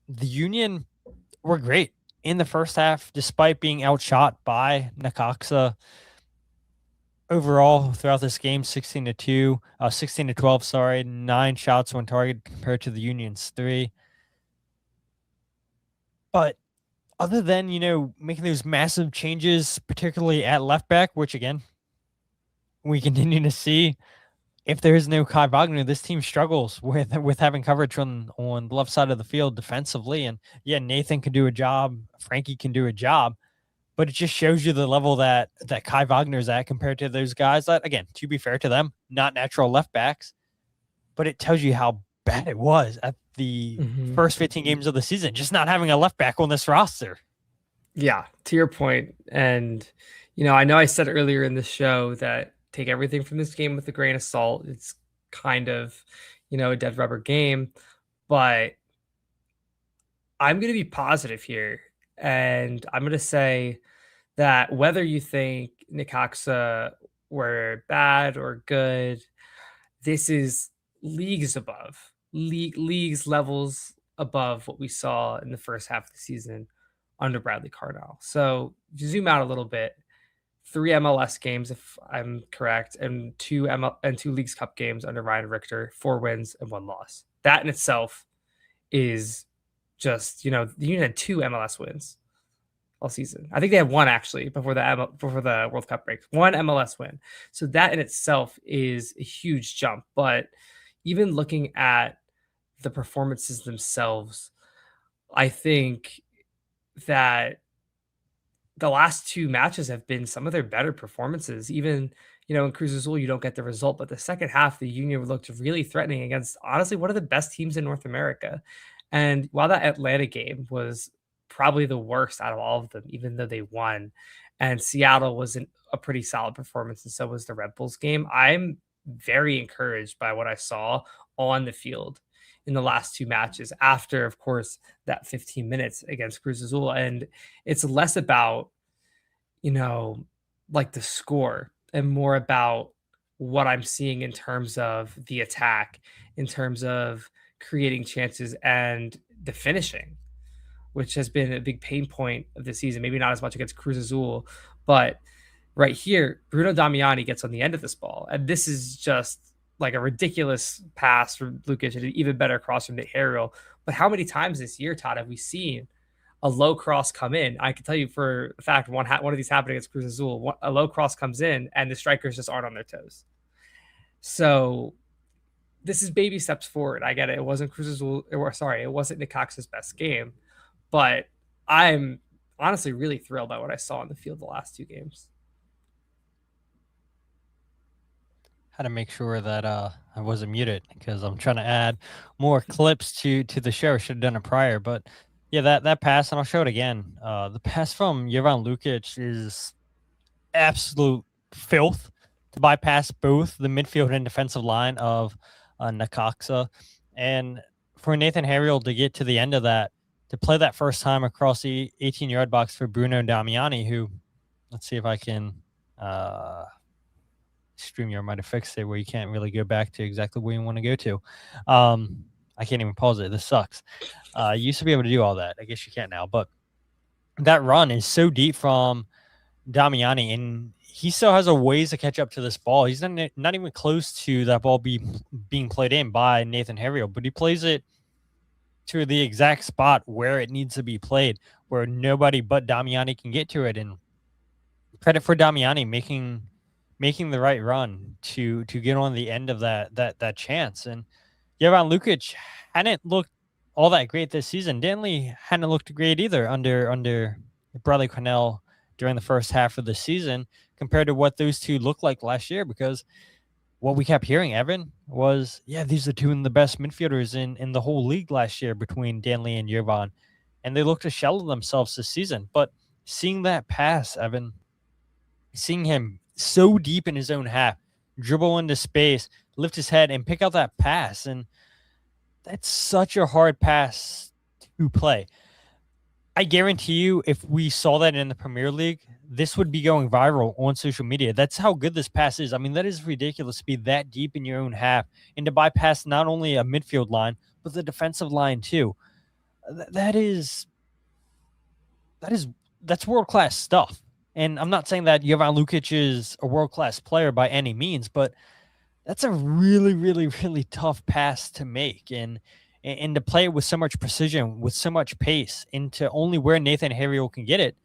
the Union were great in the first half, despite being outshot by Necaxa. Overall, throughout this game, 16-12, 9 shots on target compared to the Union's 3. But other than, making those massive changes, particularly at left back, which again, we continue to see, if there is no Kai Wagner, this team struggles with having coverage on the left side of the field defensively. And yeah, Nathan can do a job, Frankie can do a job, but it just shows you the level that Kai Wagner's at compared to those guys that, again, to be fair to them, not natural left backs, but it tells you how bad it was at the first 15 games of the season, just not having a left back on this roster. Yeah, to your point. And, I know I said earlier in the show that take everything from this game with a grain of salt. It's kind of, a dead rubber game, but I'm going to be positive here. And I'm going to say that whether you think Necaxa were bad or good, this is leagues levels above what we saw in the first half of the season under Bradley Cardinal. So if you zoom out a little bit, 3 MLS games, if I'm correct, and 2 Leagues Cup games under Ryan Richter, 4 wins and 1 loss. That in itself is just, the Union had 2 MLS wins all season. I think they had 1 actually before the World Cup break. 1 MLS win. So that in itself is a huge jump. But even looking at the performances themselves, I think that the last 2 matches have been some of their better performances. Even, in Cruz Azul, you don't get the result, but the second half, the Union looked really threatening against, honestly, one of the best teams in North America. And while that Atlanta game was probably the worst out of all of them, even though they won. And Seattle was a pretty solid performance, and so was the Red Bulls game. I'm very encouraged by what I saw on the field in the last two matches after, of course, that 15 minutes against Cruz Azul. And it's less about, like the score and more about what I'm seeing in terms of the attack, in terms of creating chances and the finishing, which has been a big pain point of the season. Maybe not as much against Cruz Azul, but right here, Bruno Damiani gets on the end of this ball. And this is just like a ridiculous pass from Lukic and an even better cross from Nick Harrell. But how many times this year, Todd, have we seen a low cross come in? I can tell you for a fact, one of these happened against Cruz Azul. A low cross comes in and the strikers just aren't on their toes. So this is baby steps forward. I get it. It wasn't Cruz Azul. It wasn't Necaxa's best game. But I'm honestly really thrilled by what I saw on the field the last two games. Had to make sure that I wasn't muted because I'm trying to add more clips to the show. Should have done it prior, but yeah, that pass, and I'll show it again. The pass from Jovan Lukic is absolute filth to bypass both the midfield and defensive line of Necaxa, and for Nathan Harrell to get to the end of that, to play that first time across the 18-yard box for Bruno Damiani, who, let's see if I can. StreamYard might have fixed it where you can't really go back to exactly where you want to go to. I can't even pause it. This sucks. You used to be able to do all that. I guess you can't now. But that run is so deep from Damiani, and he still has a ways to catch up to this ball. He's not even close to that ball being played in by Nathan Harrell, but he plays it to the exact spot where it needs to be played, where nobody but Damiani can get to it. And credit for Damiani making the right run to get on the end of that chance. And Jovan Lukic hadn't looked all that great this season. Danley hadn't looked great either under Bradley Cornell during the first half of the season compared to what those two looked like last year, because what we kept hearing, Evan, was, yeah, these are two of the best midfielders in the whole league last year between Danley and Jovan. And they looked to shell themselves this season. But seeing that pass, Evan, seeing him so deep in his own half, dribble into space, lift his head, and pick out that pass. And that's such a hard pass to play. I guarantee you, if we saw that in the Premier League, this would be going viral on social media. That's how good this pass is. I mean, that is ridiculous to be that deep in your own half and to bypass not only a midfield line, but the defensive line too. That's world-class stuff. And I'm not saying that Jovan Lukic is a world-class player by any means, but that's a really, really, really tough pass to make. And to play it with so much precision, with so much pace, into only where Nathan Harrell can get it.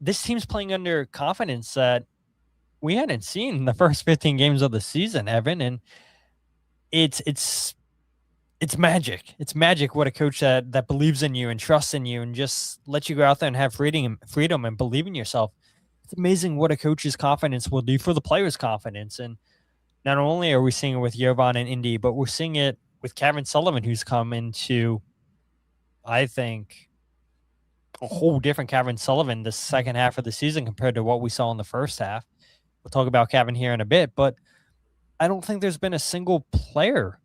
This team's playing under confidence that we hadn't seen in the first 15 games of the season, Evan. And it's magic. It's magic what a coach that believes in you and trusts in you and just lets you go out there and have freedom and believe in yourself. It's amazing what a coach's confidence will do for the players' confidence. And not only are we seeing it with Jovan and Indy, but we're seeing it with Cavan Sullivan, who's come into, I think, a whole different Cavan Sullivan the second half of the season compared to what we saw in the first half. We'll talk about Cavan here in a bit, but I don't think there's been a single player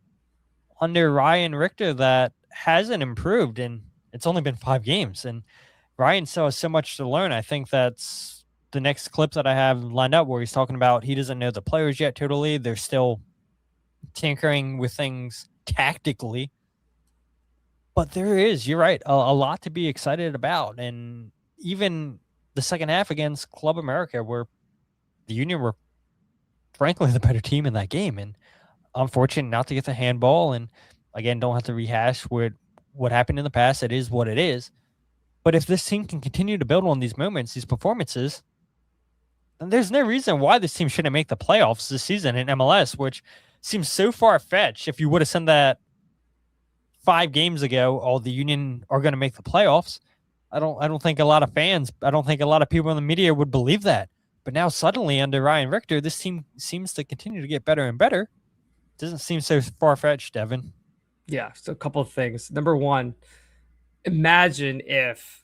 under Ryan Richter that hasn't improved, and it's only been 5 games, and Ryan still has so much to learn. I think that's the next clip that I have lined up where he's talking about he doesn't know the players yet totally. They're still tinkering with things tactically, but there is, you're right, a lot to be excited about. And even the second half against Club America, where the Union were frankly the better team in that game, and unfortunate not to get the handball, and again, don't have to rehash what happened in the past. It is what it is. But if this team can continue to build on these moments, these performances, then there's no reason why this team shouldn't make the playoffs this season in MLS, which seems so far-fetched. If you would have said that 5 games ago, the Union are going to make the playoffs, I don't think a lot of fans, I don't think a lot of people in the media would believe that. But now suddenly under Ryan Richter, this team seems to continue to get better and better. Doesn't seem so far-fetched, Evan. Yeah, so a couple of things. Number one, imagine if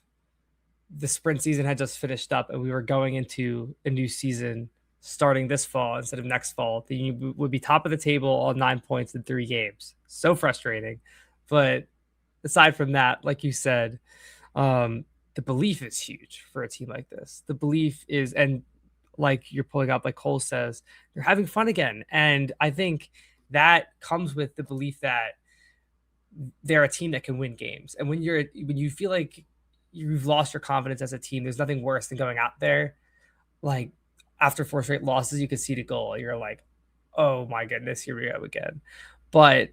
the sprint season had just finished up and we were going into a new season starting this fall instead of next fall. Then you would be top of the table on 9 points in 3 games. So frustrating. But aside from that, like you said, the belief is huge for a team like this. The belief is, and like you're pulling up, like Cole says, you're having fun again. And I think that comes with the belief that they're a team that can win games. And when you feel like you've lost your confidence as a team, there's nothing worse than going out there like after 4 straight losses, you can see the goal. You're like, oh my goodness, here we go again. But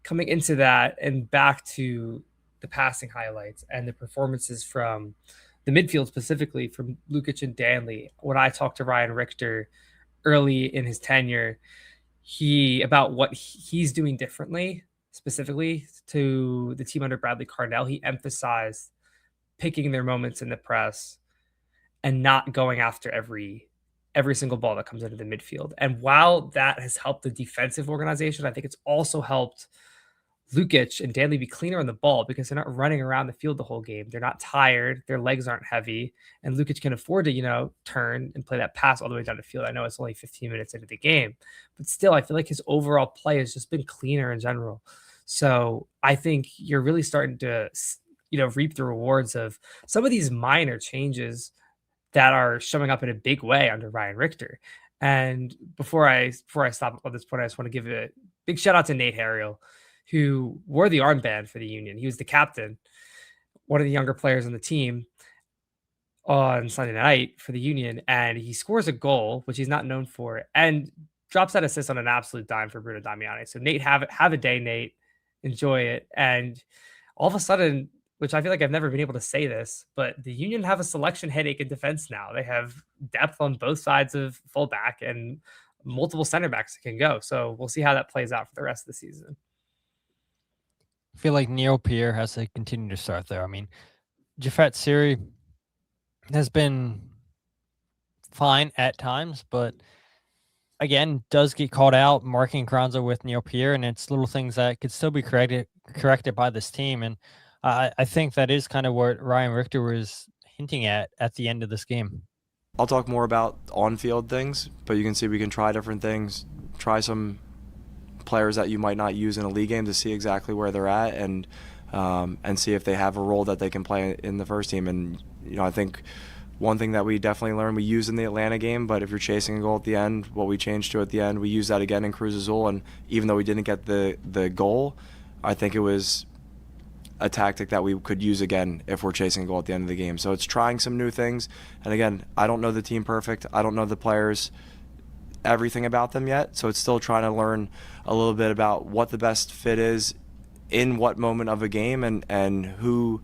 coming into that and back to the passing highlights and the performances from the midfield, specifically from Lukic and Danley, when I talked to Ryan Richter early in his tenure, about what he's doing differently, specifically to the team under Bradley Carnell, he emphasized picking their moments in the press and not going after every single ball that comes into the midfield. And while that has helped the defensive organization, I think it's also helped Lukic and Danley be cleaner on the ball because they're not running around the field the whole game. They're not tired. Their legs aren't heavy. And Lukic can afford to, turn and play that pass all the way down the field. I know it's only 15 minutes into the game, but still, I feel like his overall play has just been cleaner in general. So I think you're really starting to, reap the rewards of some of these minor changes that are showing up in a big way under Ryan Richter. And before I stop on this point, I just want to give a big shout out to Nate Harriel, who wore the armband for the Union. He was the captain, one of the younger players on the team on Sunday night for the Union, and he scores a goal, which he's not known for, and drops that assist on an absolute dime for Bruno Damiani. So Nate, have a day, Nate. Enjoy it. And all of a sudden, which I feel like I've never been able to say this, but the Union have a selection headache in defense now. They have depth on both sides of fullback and multiple center backs that can go. So we'll see how that plays out for the rest of the season. I feel like Neil Pierre has to continue to start there. I mean, Jafet Siri has been fine at times, but again, does get caught out marking Carranza with Neil Pierre, and it's little things that could still be corrected by this team. And I think that is kind of what Ryan Richter was hinting at the end of this game. I'll talk more about on-field things, but you can see we can try different things, try some players that you might not use in a league game to see exactly where they're at and see if they have a role that they can play in the first team. And, I think one thing that we definitely learned, we used in the Atlanta game, but if you're chasing a goal at the end, what we changed to at the end, we used that again in Cruz Azul. And even though we didn't get the goal, I think it was a tactic that we could use again if we're chasing a goal at the end of the game. So it's trying some new things. And again, I don't know the team perfect. I don't know the players, everything about them yet. So it's still trying to learn a little bit about what the best fit is in what moment of a game and who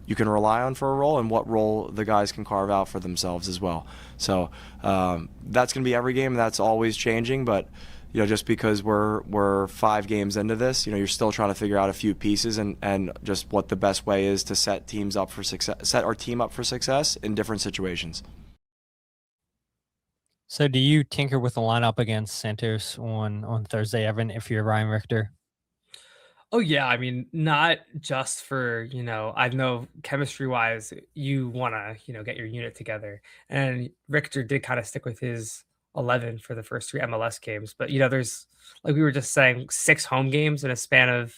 you can rely on for a role and what role the guys can carve out for themselves as well. So that's going to be every game. That's always changing, but just because we're 5 games into this, you're still trying to figure out a few pieces and just what the best way is to set our team up for success in different situations. So do you tinker with the lineup against Santos on Thursday, Evan, if you're Ryan Richter? Oh yeah, I mean, not just for, I know chemistry-wise, you want to, get your unit together. And Richter did kind of stick with his 11 for the first 3 MLS games. But, there's, like we were just saying, 6 home games in a span of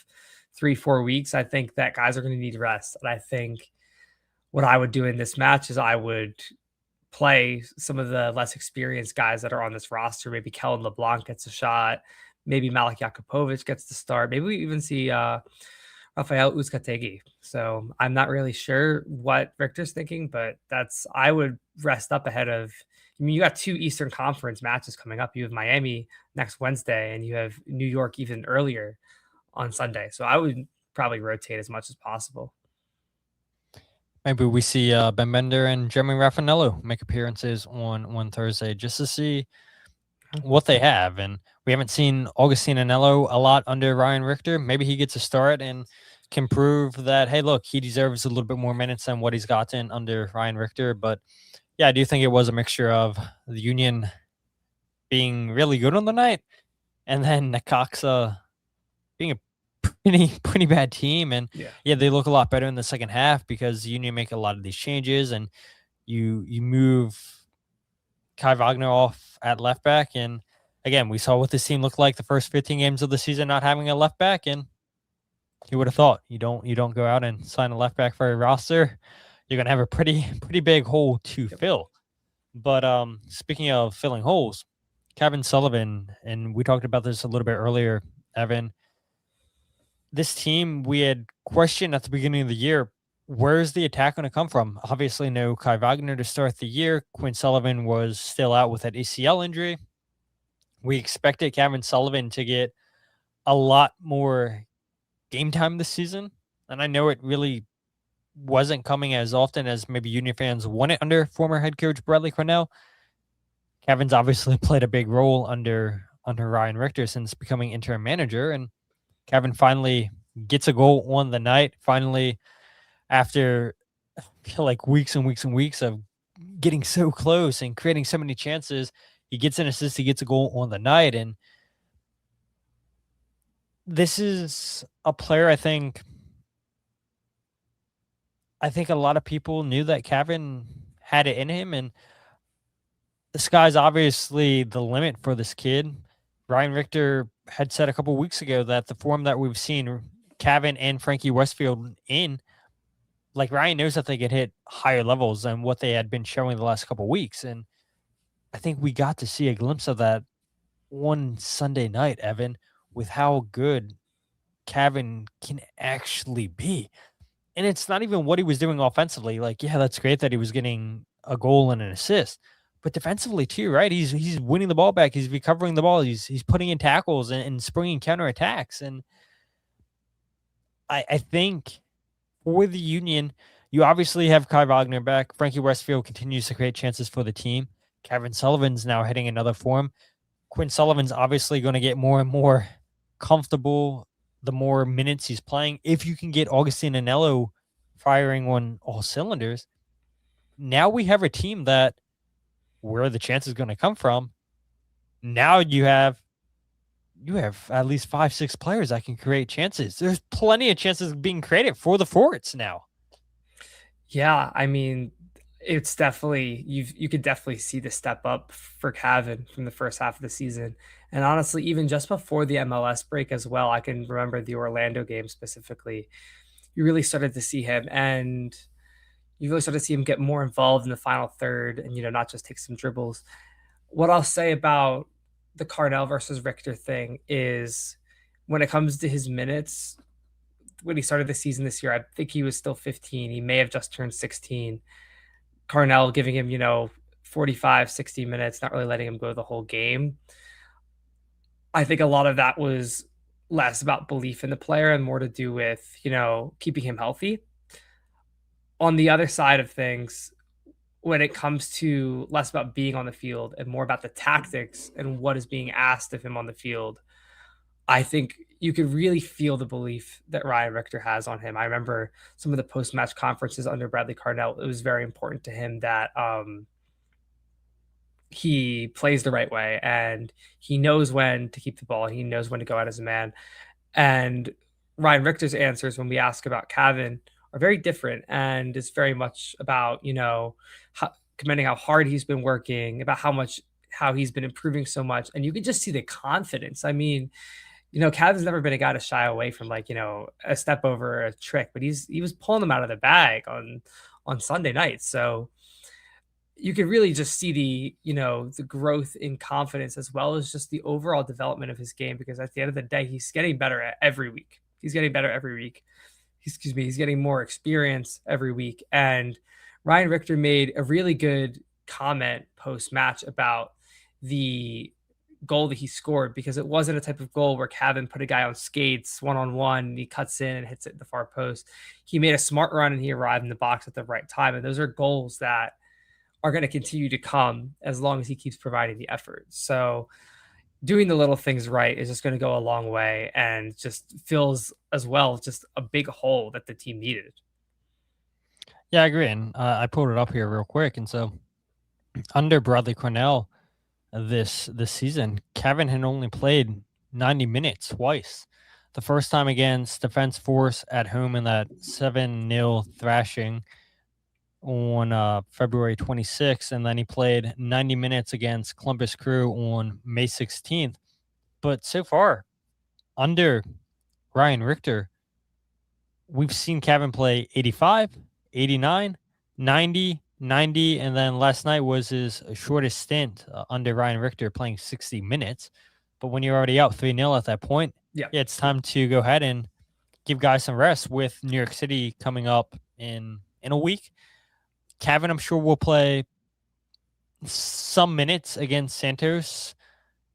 3-4 weeks. I think that guys are going to need rest. And I think what I would do in this match is I would play some of the less experienced guys that are on this roster. Maybe Kellen LeBlanc gets a shot. Maybe Malik Jakupovic gets the start. Maybe we even see Rafael Uzcategui. So I'm not really sure what Richter's thinking, but I would rest up ahead of. I mean, you got 2 Eastern Conference matches coming up. You have Miami next Wednesday, and you have New York even earlier on Sunday. So I would probably rotate as much as possible. Maybe we see Ben Bender and Jeremy Raffanello make appearances on Thursday just to see what they have. And we haven't seen Augustine Anello a lot under Ryan Richter. Maybe he gets a start and can prove that, hey, look, he deserves a little bit more minutes than what he's gotten under Ryan Richter. But yeah, I do think it was a mixture of the Union being really good on the night and then Necaxa being a pretty bad team. And Yeah. they look a lot better in the second half because Union make a lot of these changes, and you move Kai Wagner off at left back. And again, we saw what this team looked like the first 15 games of the season, not having a left back. And you would have thought you don't go out and sign a left back for a roster, you're gonna have a pretty big hole to fill. But speaking of filling holes, Cavan Sullivan, and we talked about this a little bit earlier, Evan. This team, we had questioned at the beginning of the year, where's the attack going to come from? Obviously, no Kai Wagner to start the year. Quinn Sullivan was still out with that ACL injury. We expected Cavan Sullivan to get a lot more game time this season, and I know it really wasn't coming as often as maybe Union fans wanted under former head coach Bradley Cornell. Cavan's obviously played a big role under Ryan Richter since becoming interim manager, and Cavan finally gets a goal on the night. Finally, after I feel like weeks and weeks and weeks of getting so close and creating so many chances, he gets an assist, he gets a goal on the night. And this is a player I think a lot of people knew that Cavan had it in him, and the sky's obviously the limit for this kid. Ryan Richter had said a couple weeks ago that the form that we've seen Cavan and Frankie Westfield in, like Ryan knows that they could hit higher levels than what they had been showing the last couple weeks. And I think we got to see a glimpse of that one Sunday night, Evan, with how good Cavan can actually be. And it's not even what he was doing offensively. Like, yeah, that's great that he was getting a goal and an assist, but defensively too, right? He's winning the ball back. He's recovering the ball. He's putting in tackles and springing counterattacks. And I think for the Union, you obviously have Kai Wagner back. Frankie Westfield continues to create chances for the team. Cavan Sullivan's now hitting another form. Quinn Sullivan's obviously going to get more and more comfortable the more minutes he's playing. If you can get Augustine Anello firing on all cylinders, now we have a team that where the chance is going to come from. Now you have at least 5-6 players that can create chances. There's plenty of chances being created for the forwards now. Yeah, I mean, it's definitely you could definitely see the step up for Cavan from the first half of the season. And honestly, even just before the MLS break as well, I can remember the Orlando game specifically. You really started to see him, and you really started to see him get more involved in the final third and, not just take some dribbles. What I'll say about the Carnell versus Richter thing is when it comes to his minutes, when he started the season this year, I think he was still 15. He may have just turned 16. Carnell giving him, 45, 60 minutes, not really letting him go the whole game. I think a lot of that was less about belief in the player and more to do with, keeping him healthy. On the other side of things, when it comes to less about being on the field and more about the tactics and what is being asked of him on the field, I think you could really feel the belief that Ryan Richter has on him. I remember some of the post-match conferences under Bradley Carnell. It was very important to him that he plays the right way and he knows when to keep the ball. He knows when to go out as a man. And Ryan Richter's answers when we ask about Cavan are very different, and it's very much about, commending how hard he's been working, about how he's been improving so much. And you can just see the confidence. I mean, Cavan's never been a guy to shy away from a step over a trick, but he was pulling them out of the bag on Sunday night. So you could really just see the growth in confidence as well as just the overall development of his game, because at the end of the day, he's getting better every week. He's getting better every week. He's getting more experience every week. And Ryan Richter made a really good comment post-match about the goal that he scored, because it wasn't a type of goal where Cavan put a guy on skates one-on-one and he cuts in and hits it in the far post. He made a smart run and he arrived in the box at the right time. And those are goals that are going to continue to come as long as he keeps providing the effort. So doing the little things right is just going to go a long way and just fills as well just a big hole that the team needed. Yeah, I agree. And I pulled it up here real quick. And so under Bradley Cornell this season, Cavan had only played 90 minutes twice. The first time against Defense Force at home in that 7-0 thrashing on February 26th, and then he played 90 minutes against Columbus Crew on May 16th. But so far, under Ryan Richter, we've seen Cavan play 85, 89, 90, 90, and then last night was his shortest stint under Ryan Richter, playing 60 minutes. But when you're already out 3-0 at that point, Yeah. it's time to go ahead and give guys some rest with New York City coming up in a week. Cavan, I'm sure, will play some minutes against Santos.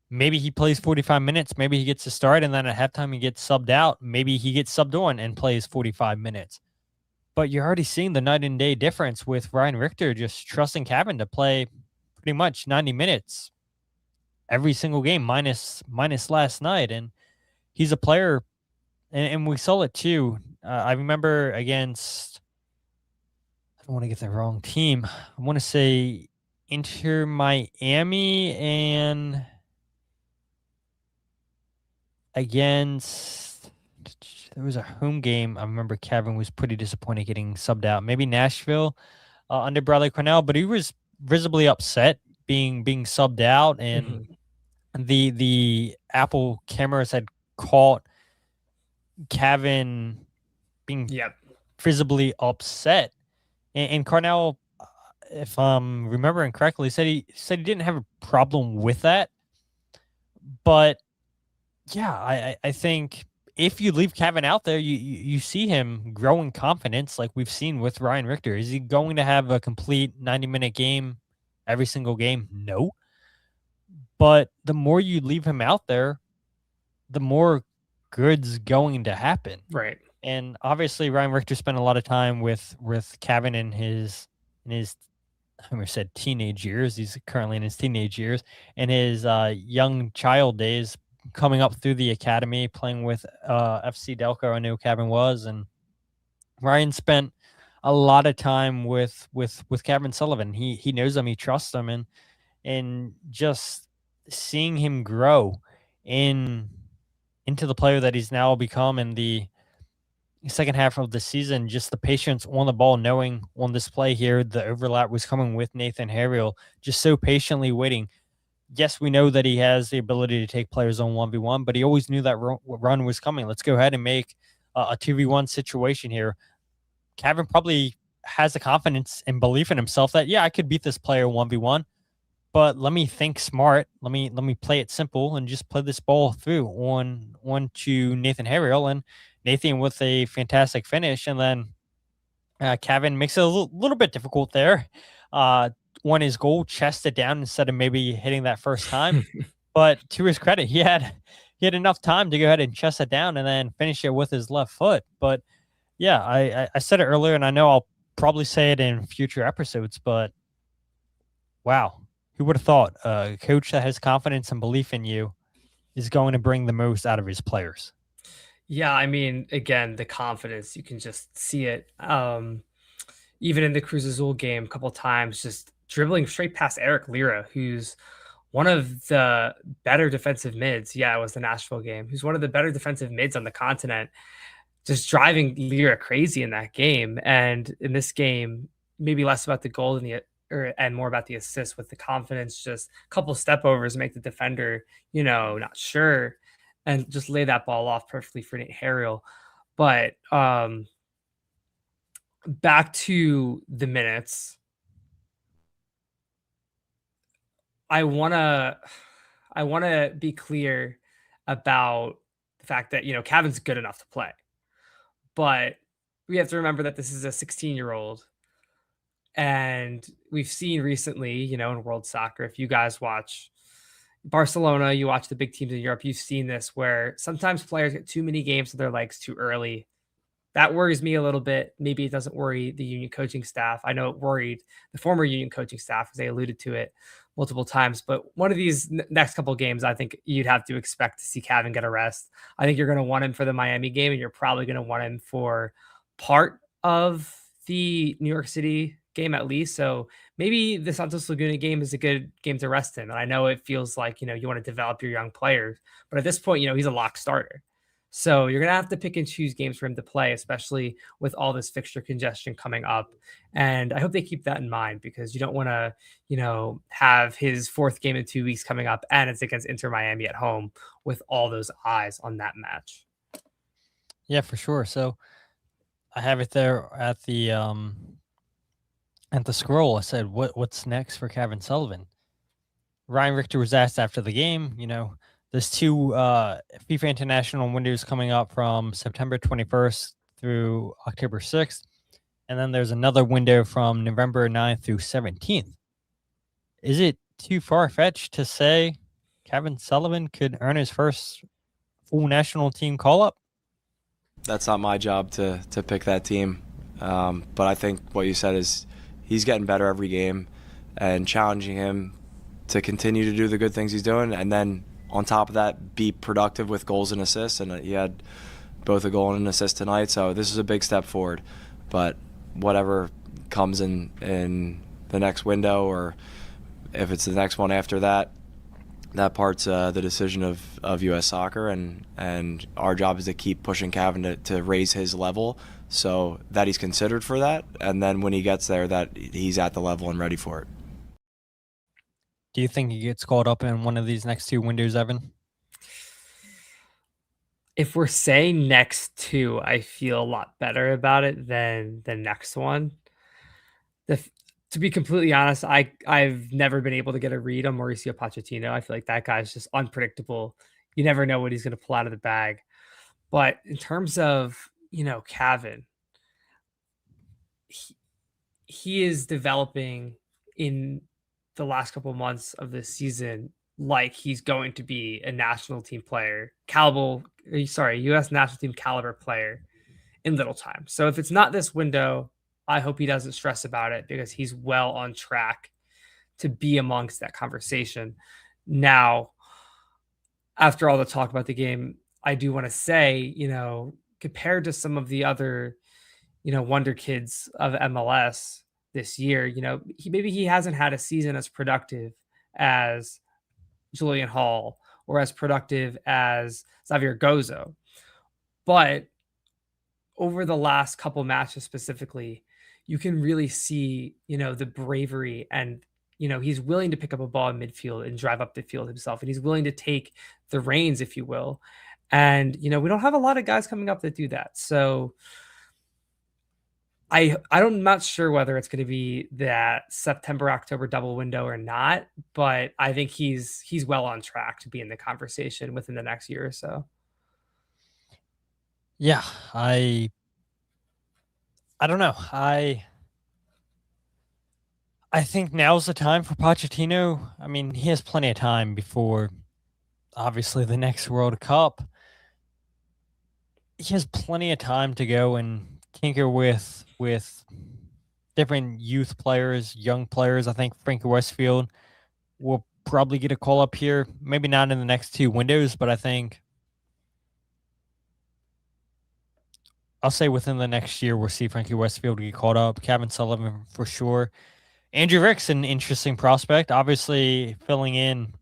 Maybe he plays 45 minutes. Maybe he gets a start, and then at halftime he gets subbed out. Maybe he gets subbed on and plays 45 minutes. But you're already seeing the night and day difference with Ryan Richter just trusting Cavan to play pretty much 90 minutes every single game, minus last night. And he's a player, and we saw it too. I remember against, I don't want to get the wrong team. I want to say Inter Miami, and against, there was a home game. I remember Cavan was pretty disappointed getting subbed out. Maybe Nashville under Bradley Cornell, but he was visibly upset being subbed out, and the Apple cameras had caught Cavan being visibly upset, and Cornell, if I'm remembering correctly, said he didn't have a problem with that. But yeah, I think if you leave Cavan out there, you see him grow in confidence like we've seen with Ryan Richter. Is he going to have a complete 90-minute game every single game? No. But the more you leave him out there, the more good's going to happen. Right. And obviously Ryan Richter spent a lot of time with Cavan in his I almost said teenage years. He's currently in his teenage years, and his young child days, coming up through the academy, playing with FC Delco, I knew Cavan was. And Ryan spent a lot of time with Cavan Sullivan. He knows him, he trusts him, and just seeing him grow into the player that he's now become in the second half of the season, just the patience on the ball, knowing on this play here the overlap was coming with Nathan Harriel, just so patiently waiting. Yes, we know that he has the ability to take players on 1v1, but he always knew that run was coming. Let's go ahead and make a 2v1 situation here. Cavan probably has the confidence and belief in himself that, yeah, I could beat this player 1v1, but let me think smart. Let me play it simple and just play this ball through on to Nathan Harriel, and Nathan with a fantastic finish. And then Cavan makes it a little bit difficult there. Won his goal, chested down instead of maybe hitting that first time. But to his credit, he had enough time to go ahead and chest it down and then finish it with his left foot. But yeah, I said it earlier, and I know I'll probably say it in future episodes, but wow, who would have thought a coach that has confidence and belief in you is going to bring the most out of his players? Yeah, I mean, again, the confidence, you can just see it. Even in the Cruz Azul game, a couple of times, just dribbling straight past Eric Lira, who's one of the better defensive mids. Yeah, it was the Nashville game. Who's one of the better defensive mids on the continent, just driving Lira crazy in that game. And in this game, maybe less about the goal and more about the assist, with the confidence, just a couple step overs, make the defender, not sure, and just lay that ball off perfectly for Nate Harriel. But back to the minutes, I wanna be clear about the fact that Cavan's good enough to play, but we have to remember that this is a 16-year-old, and we've seen recently, in world soccer, if you guys watch Barcelona, you watch the big teams in Europe, you've seen this where sometimes players get too many games to their legs too early. That worries me a little bit. Maybe it doesn't worry the Union coaching staff. I know it worried the former Union coaching staff, because they alluded to it multiple times. But one of these next couple of games, I think you'd have to expect to see Cavan get a rest. I think you're going to want him for the Miami game, and you're probably going to want him for part of the New York City game at least. So maybe the Santos Laguna game is a good game to rest him. And I know it feels like, you want to develop your young players, but at this point, he's a lock starter. So you're going to have to pick and choose games for him to play, especially with all this fixture congestion coming up. And I hope they keep that in mind, because you don't want to, have his 4th game in 2 weeks coming up, and it's against Inter Miami at home with all those eyes on that match. Yeah, for sure. So I have it there at the scroll. I said, what's next for Cavan Sullivan? Ryan Richter was asked after the game, there's 2 FIFA International windows coming up from September 21st through October 6th. And then there's another window from November 9th through 17th. Is it too far-fetched to say Cavan Sullivan could earn his first full national team call-up? That's not my job to pick that team. But I think what you said is he's getting better every game, and challenging him to continue to do the good things he's doing, and then on top of that, be productive with goals and assists. And he had both a goal and an assist tonight, so this is a big step forward. But whatever comes in the next window, or if it's the next one after that, that part's the decision of U.S. Soccer, and our job is to keep pushing Cavan to raise his level so that he's considered for that, and then when he gets there, that he's at the level and ready for it. Do you think he gets caught up in one of these next 2 windows, Evan? If we're saying next 2, I feel a lot better about it than the next one. To be completely honest, I've never been able to get a read on Mauricio Pochettino. I feel like that guy's just unpredictable. You never know what he's going to pull out of the bag. But in terms of, Cavan, he is developing in the last couple of months of this season like he's going to be a national team player, U.S. national team caliber player in little time. So if it's not this window, I hope he doesn't stress about it, because he's well on track to be amongst that conversation. Now, after all the talk about the game, I do want to say, compared to some of the other, wonder kids of MLS this year, maybe he hasn't had a season as productive as Julian Hall or as productive as Xavier Gozo. But over the last couple matches specifically, you can really see, the bravery, and, he's willing to pick up a ball in midfield and drive up the field himself. And he's willing to take the reins, if you will. And, we don't have a lot of guys coming up that do that. So I'm not sure whether it's going to be that September-October double window or not, but I think he's well on track to be in the conversation within the next year or so. Yeah, I don't know. I think now's the time for Pochettino. I mean, he has plenty of time before, obviously, the next World Cup. He has plenty of time to go and tinker with different youth players, young players. I think Frankie Westfield will probably get a call up here. Maybe not in the next 2 windows, but I think I'll say within the next year we'll see Frankie Westfield get called up. Cavan Sullivan for sure. Andrew Rick's an interesting prospect, obviously filling in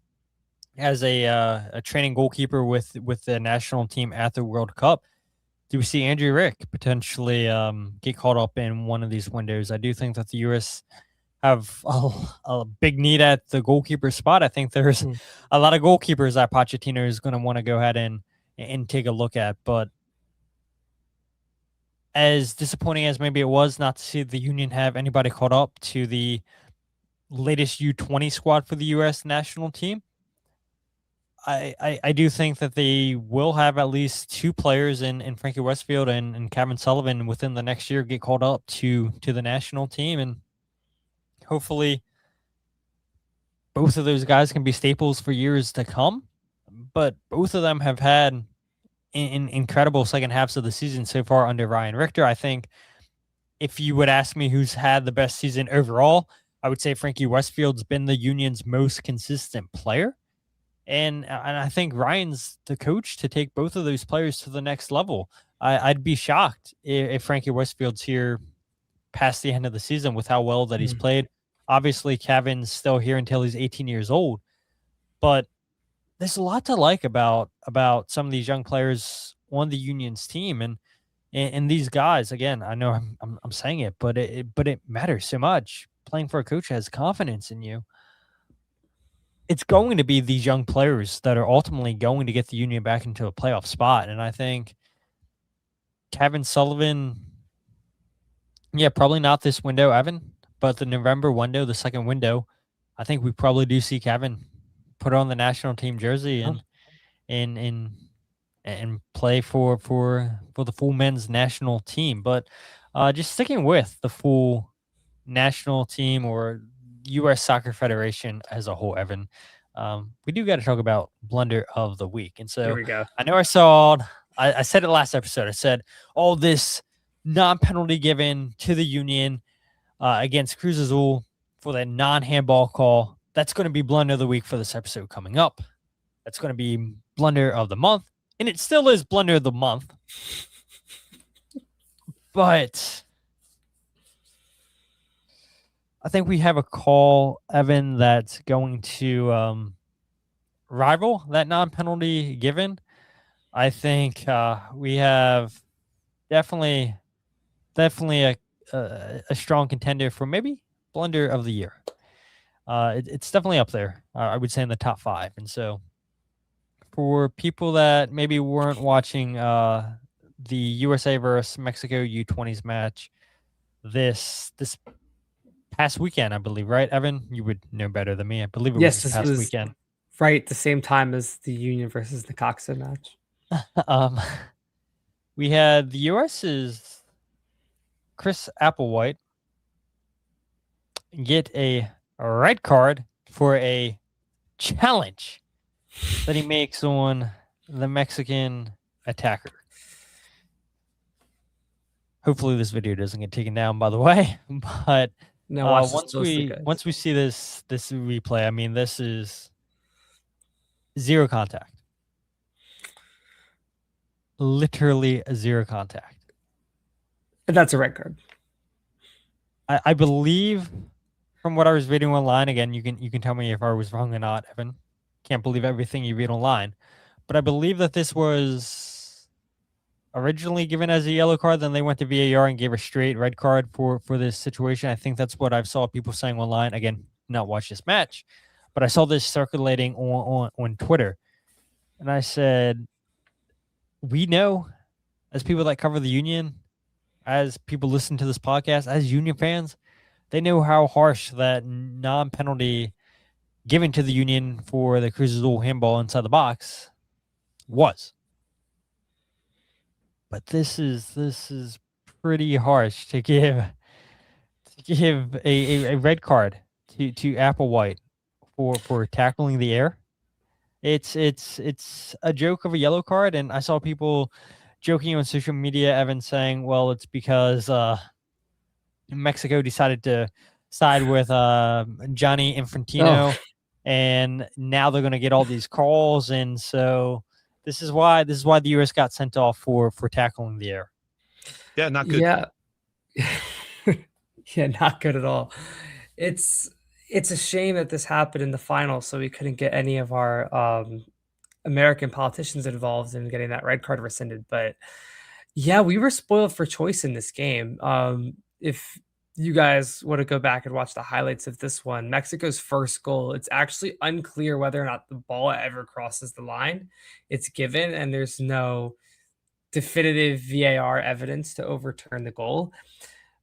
as a training goalkeeper with the national team at the World Cup. Do we see Andrew Rick potentially get caught up in one of these windows? I do think that the U.S. have a big need at the goalkeeper spot. I think there's a lot of goalkeepers that Pochettino is going to want to go ahead and take a look at. But as disappointing as maybe it was not to see the Union have anybody caught up to the latest U20 squad for the U.S. national team, I do think that they will have at least 2 players in Frankie Westfield and Cavan Sullivan within the next year get called up to the national team. And hopefully both of those guys can be staples for years to come. But both of them have had incredible second halves of the season so far under Ryan Richter. I think if you would ask me who's had the best season overall, I would say Frankie Westfield's been the Union's most consistent player. And I think Ryan's the coach to take both of those players to the next level. I'd be shocked if Frankie Westfield's here past the end of the season with how well that he's played. Obviously, Cavan's still here until he's 18 years old. But there's a lot to like about some of these young players on the Union's team, and these guys, again, I know I'm saying it, but it matters so much. Playing for a coach who has confidence in you. It's going to be these young players that are ultimately going to get the Union back into a playoff spot, and I think Cavan Sullivan, yeah, probably not this window, Evan, but the November window, the second window, I think we probably do see Cavan put on the national team jersey and play for the full men's national team. But just sticking with the full national team or U.S. Soccer Federation as a whole, Evan, we do got to talk about Blunder of the Week. And so Here we go. I know I said it last episode. I said all this non-penalty given to the Union against Cruz Azul for that non-handball call. That's going to be Blunder of the Week for this episode coming up. That's going to be Blunder of the Month. And it still is Blunder of the Month. But I think we have a call, Evan, that's going to rival that non-penalty given. I think we have definitely a strong contender for maybe Blunder of the Year. It's definitely up there. I would say in the top 5. And so for people that maybe weren't watching the USA versus Mexico U20s match this past weekend, I believe, right, Evan? You would know better than me. I believe it was this past weekend. Right, the same time as the Union versus Necaxa match. We had the US's Chris Applewhite get a red card for a challenge that he makes on the Mexican attacker. Hopefully this video doesn't get taken down, by the way. But No, once we see this replay, I mean, this is zero contact. Literally zero contact. That's a red card. I believe from what I was reading online, again, you can tell me if I was wrong or not, Evan. Can't believe everything you read online. But I believe that this was originally given as a yellow card, then they went to VAR and gave a straight red card for this situation. I think that's what I saw people saying online. Again, not watch this match, but I saw this circulating on Twitter. And I said, we know, as people that cover the Union, as people listen to this podcast, as Union fans, they know how harsh that non-penalty given to the Union for the Cruz Azul handball inside the box was. But this is pretty harsh to give a red card to Applewhite for tackling the air. It's a joke of a yellow card, and I saw people joking on social media, Evan, saying, well, it's because Mexico decided to side with Johnny Infantino, and now they're going to get all these calls, and so this is why the U.S. got sent off for tackling the air. Yeah, not good. Yeah. Yeah, not good at all. It's a shame that this happened in the final, so we couldn't get any of our American politicians involved in getting that red card rescinded. But yeah, we were spoiled for choice in this game. If you guys want to go back and watch the highlights of this one, Mexico's first goal, it's actually unclear whether or not the ball ever crosses the line. It's given, and there's no definitive VAR evidence to overturn the goal.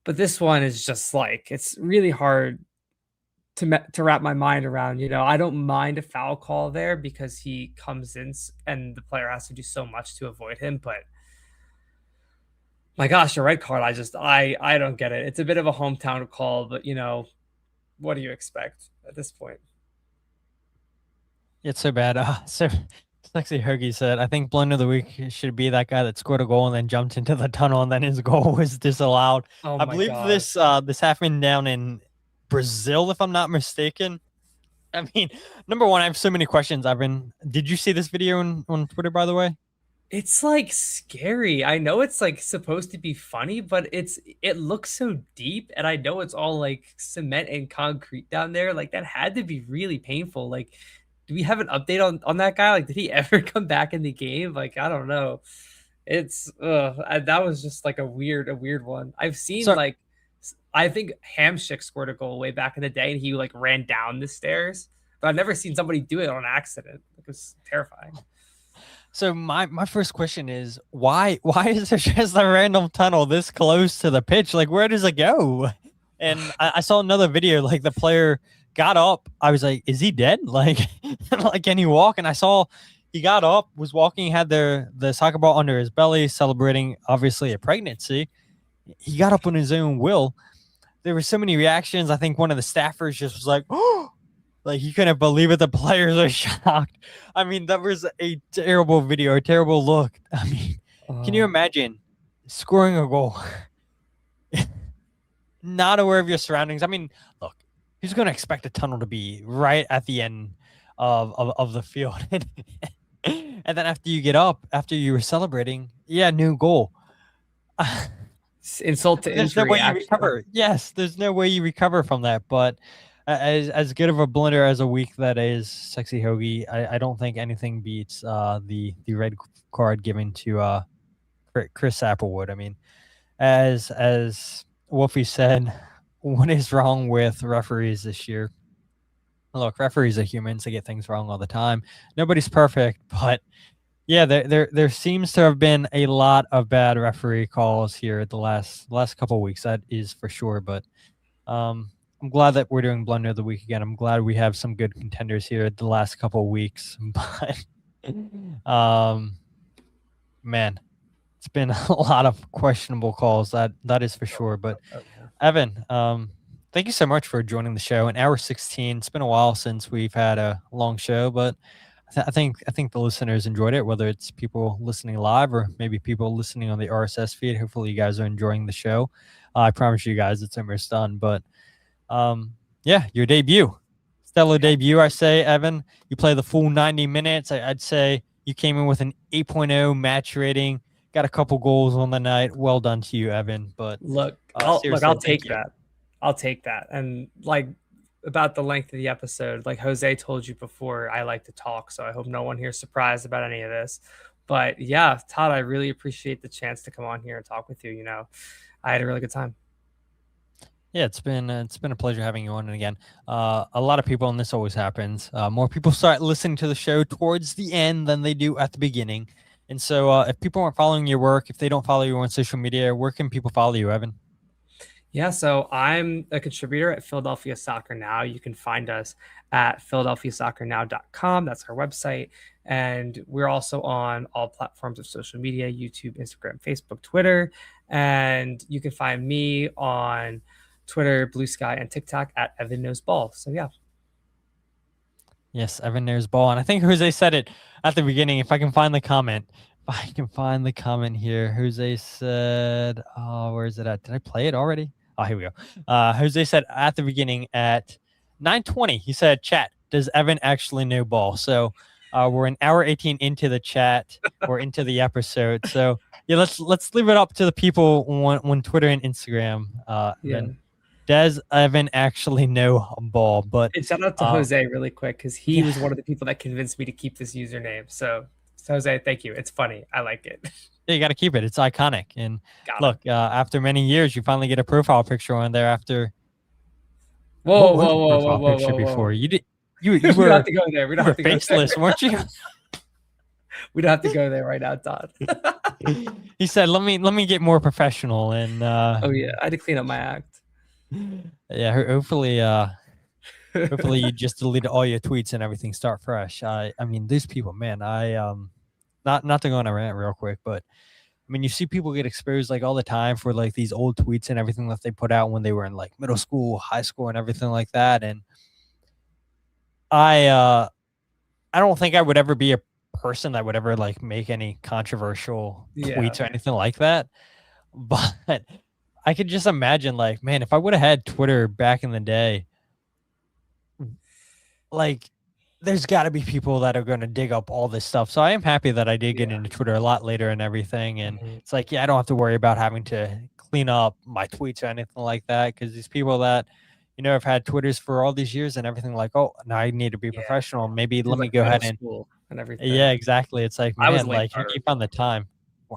But this one is just like, it's really hard to wrap my mind around. I don't mind a foul call there because he comes in and the player has to do so much to avoid him. But my gosh, a red card, I don't get it. It's a bit of a hometown call, but what do you expect at this point? It's so bad. So Sexy Hoagie said, I think Blunder of the Week should be that guy that scored a goal and then jumped into the tunnel and then his goal was disallowed. I believe this happened down in Brazil, if I'm not mistaken. I mean, number one, I have so many questions. Did you see this video on Twitter, by the way? It's like scary. I know it's like supposed to be funny, but it looks so deep, and I know it's all like cement and concrete down there. Like that had to be really painful. Like, do we have an update on that guy? Like, did he ever come back in the game? Like, I don't know. It's that was just like a weird one. I've seen So like I think Hamsik scored a goal way back in the day, and he like ran down the stairs. But I've never seen somebody do it on accident. It was terrifying. So my first question is why is there just a random tunnel this close to the pitch? Like, where does it go? And I saw another video, like the player got up. I was like, is he dead? Like, like, can he walk? And I saw he got up, was walking, had the soccer ball under his belly, celebrating obviously a pregnancy. He got up on his own will. There were so many reactions. I think one of the staffers just was like, oh, like he couldn't believe it. The players are shocked. I mean, that was a terrible video, a terrible look. I mean, can you imagine scoring a goal? Not aware of your surroundings. I mean, look, who's going to expect a tunnel to be right at the end of the field? And then after you get up, after you were celebrating, new goal. Insult to There's no injury. way you recover. Yes, there's no way you recover from that. But as good of a blunder as a week that is Sexy Hoagie, I don't think anything beats the red card given to Chris Applewood. I mean, as Wolfie said, what is wrong with referees this year? Look, referees are humans. They get things wrong all the time. Nobody's perfect, but yeah, there seems to have been a lot of bad referee calls here the last couple of weeks. That is for sure. But I'm glad that we're doing Blunder of the Week again. I'm glad we have some good contenders here the last couple of weeks. But man, it's been a lot of questionable calls. That is for sure. But Evan, thank you so much for joining the show. In hour 16, it's been a while since we've had a long show, but I think the listeners enjoyed it, whether it's people listening live or maybe people listening on the RSS feed. Hopefully you guys are enjoying the show. I promise you guys it's almost done. But your debut. Stellar debut, I say, Evan. You play the full 90 minutes. I'd say you came in with an 8.0 match rating, got a couple goals on the night. Well done to you, Evan. But I'll take that. I'll take that. And like about the length of the episode, like Jose told you before, I like to talk, so I hope no one here is surprised about any of this. But yeah, Todd, I really appreciate the chance to come on here and talk with you. You know, I had a really good time. Yeah, it's been a pleasure having you on. And again, a lot of people, and this always happens, more people start listening to the show towards the end than they do at the beginning. And so if people aren't following your work, if they don't follow you on social media, where can people follow you, Evan? Yeah, so I'm a contributor at Philadelphia Soccer Now. You can find us at philadelphiasoccernow.com. That's our website. And we're also on all platforms of social media, YouTube, Instagram, Facebook, Twitter. And you can find me on Twitter, Blue Sky, and TikTok at Evan Knows Ball. So yeah. Yes, Evan Knows Ball. And I think Jose said it at the beginning. If I can find the comment here. Jose said, where is it at? Did I play it already? Oh, here we go. Jose said at the beginning at 9:20, he said, chat, does Evan actually know ball? So we're an hour 18 into the chat or into the episode. So yeah, let's leave it up to the people on Twitter and Instagram. Does Evan actually know ball? But shout out to Jose really quick, because he was one of the people that convinced me to keep this username. So Jose, thank you. It's funny. I like it. Yeah, you got to keep it. It's iconic. And look, after many years, you finally get a profile picture on there. After whoa. Before you did, you we were don't have to go there. We don't have to faceless, go there. weren't you? We don't have to go there right now, Todd. He said, "Let me get more professional." And oh yeah, I had to clean up my act. Yeah, hopefully you just delete all your tweets and everything, start fresh. I mean, these people, man, not to go on a rant real quick, but I mean, you see people get exposed like all the time for like these old tweets and everything that they put out when they were in like middle school, high school, and everything like that. And I don't think I would ever be a person that would ever like make any controversial tweets or anything like that. But I could just imagine, like, man, if I would have had Twitter back in the day, like, there's got to be people that are going to dig up all this stuff. So I am happy that I did get into Twitter a lot later and everything. And it's like, yeah, I don't have to worry about having to clean up my tweets or anything like that, because these people that, you know, have had Twitters for all these years and everything, like, oh, now I need to be professional. Maybe let me go ahead and everything. Yeah, exactly. It's like, man, like, you found the time.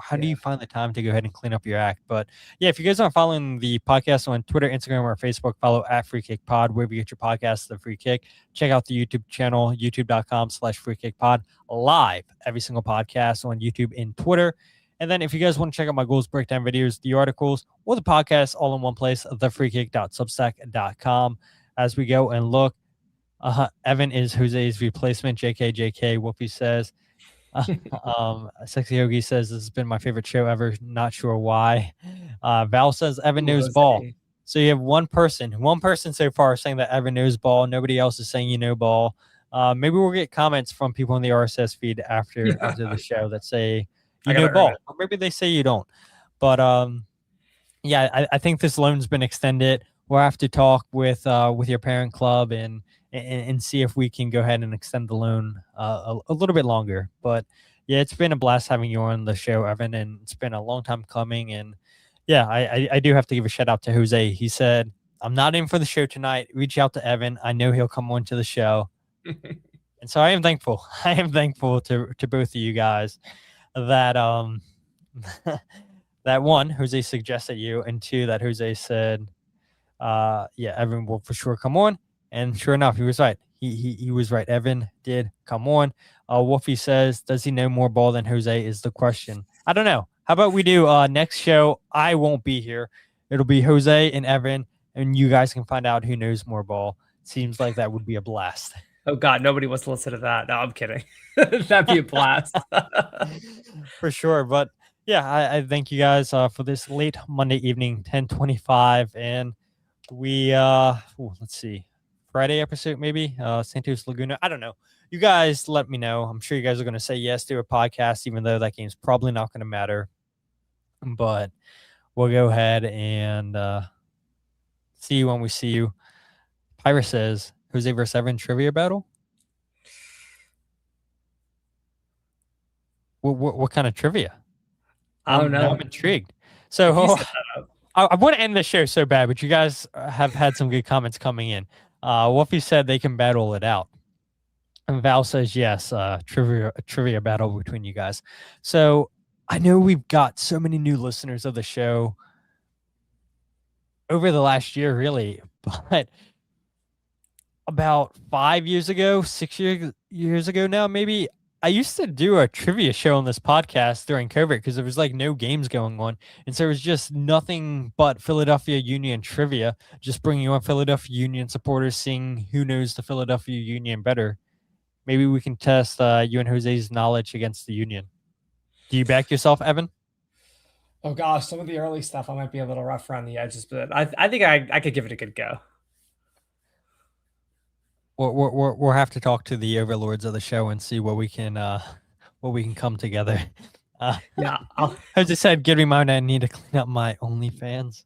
how do you find the time to go ahead and clean up your act? But yeah, if you guys aren't following the podcast on Twitter, Instagram, or Facebook, follow at Free Kick Pod, wherever you get your podcasts, The Free Kick. Check out the YouTube channel, youtube.com/freekickpod, live every single podcast on YouTube and Twitter. And then if you guys want to check out my goals breakdown videos, the articles, or the podcast all in one place, thefreekick.substack.com. As we go and look, Evan is Jose's replacement. JK, Wolfie says. Sexy Hoagie says, this has been my favorite show ever. Not sure why. Val says, Evan knows ball. So you have one person so far saying that Evan knows ball. Nobody else is saying you know ball. Maybe we'll get comments from people in the RSS feed after the show that say you know ball. Or maybe they say you don't. But yeah, I think this loan's been extended. We'll have to talk with your parent club and see if we can go ahead and extend the loan a little bit longer. But yeah, it's been a blast having you on the show, Evan, and it's been a long time coming. And yeah, I do have to give a shout out to Jose. He said, I'm not in for the show tonight. Reach out to Evan. I know he'll come on to the show. And so I am thankful. I am thankful to both of you guys that that one, Jose suggested you, and two, that Jose said, yeah, Evan will for sure come on. And sure enough, he was right. He was right. Evan did come on. Wolfie says, does he know more ball than Jose is the question. I don't know. How about we do next show? I won't be here. It'll be Jose and Evan, and you guys can find out who knows more ball. Seems like that would be a blast. Oh, God, nobody wants to listen to that. No, I'm kidding. That'd be a blast. For sure. But yeah, I thank you guys for this late Monday evening, 10:25. And we, let's see. Friday episode, maybe Santos Laguna. I don't know. You guys let me know. I'm sure you guys are going to say yes to a podcast, even though that game's probably not going to matter. But we'll go ahead and see you when we see you. Pyra says, Jose versus Evan trivia battle? What kind of trivia? I don't know. I'm intrigued. So I want to end the show so bad, but you guys have had some good comments coming in. Wolfie said they can battle it out. And Val says, yes, trivia battle between you guys. So I know we've got so many new listeners of the show over the last year, really. But about 5 years ago, 6 years ago now, maybe, I used to do a trivia show on this podcast during COVID because there was like no games going on. And so it was just nothing but Philadelphia Union trivia, just bringing on Philadelphia Union supporters, seeing who knows the Philadelphia Union better. Maybe we can test you and Jose's knowledge against the Union. Do you back yourself, Evan? Oh, gosh, some of the early stuff I might be a little rough around the edges, but I think I could give it a good go. We'll have to talk to the overlords of the show and see what we can come together. Yeah, as I said, give me mine. I need to clean up my OnlyFans.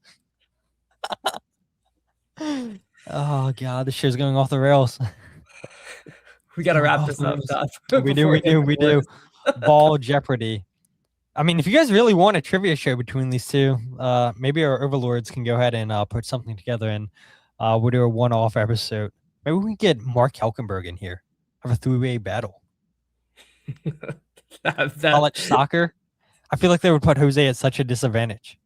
Oh God, this show's going off the rails. We got to wrap this up. We do. Ball Jeopardy. I mean, if you guys really want a trivia show between these two, maybe our overlords can go ahead and put something together, and we'll do a one-off episode. Maybe we can get Mark Helkenberg in here. Have a three-way battle. College soccer. I feel like they would put Jose at such a disadvantage.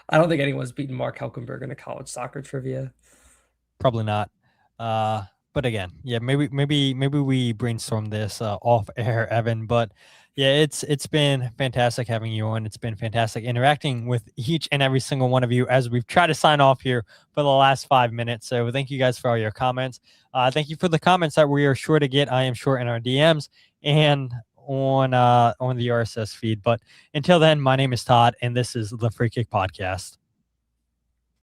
I don't think anyone's beaten Mark Helkenberg in a college soccer trivia. Probably not. But again, yeah, maybe we brainstorm this off air, Evan. But yeah, it's been fantastic having you on. It's been fantastic interacting with each and every single one of you as we've tried to sign off here for the last 5 minutes. So thank you guys for all your comments. Thank you for the comments that we are sure to get. I am sure in our DMs and on the RSS feed. But until then, my name is Todd, and this is the Free Kick Podcast.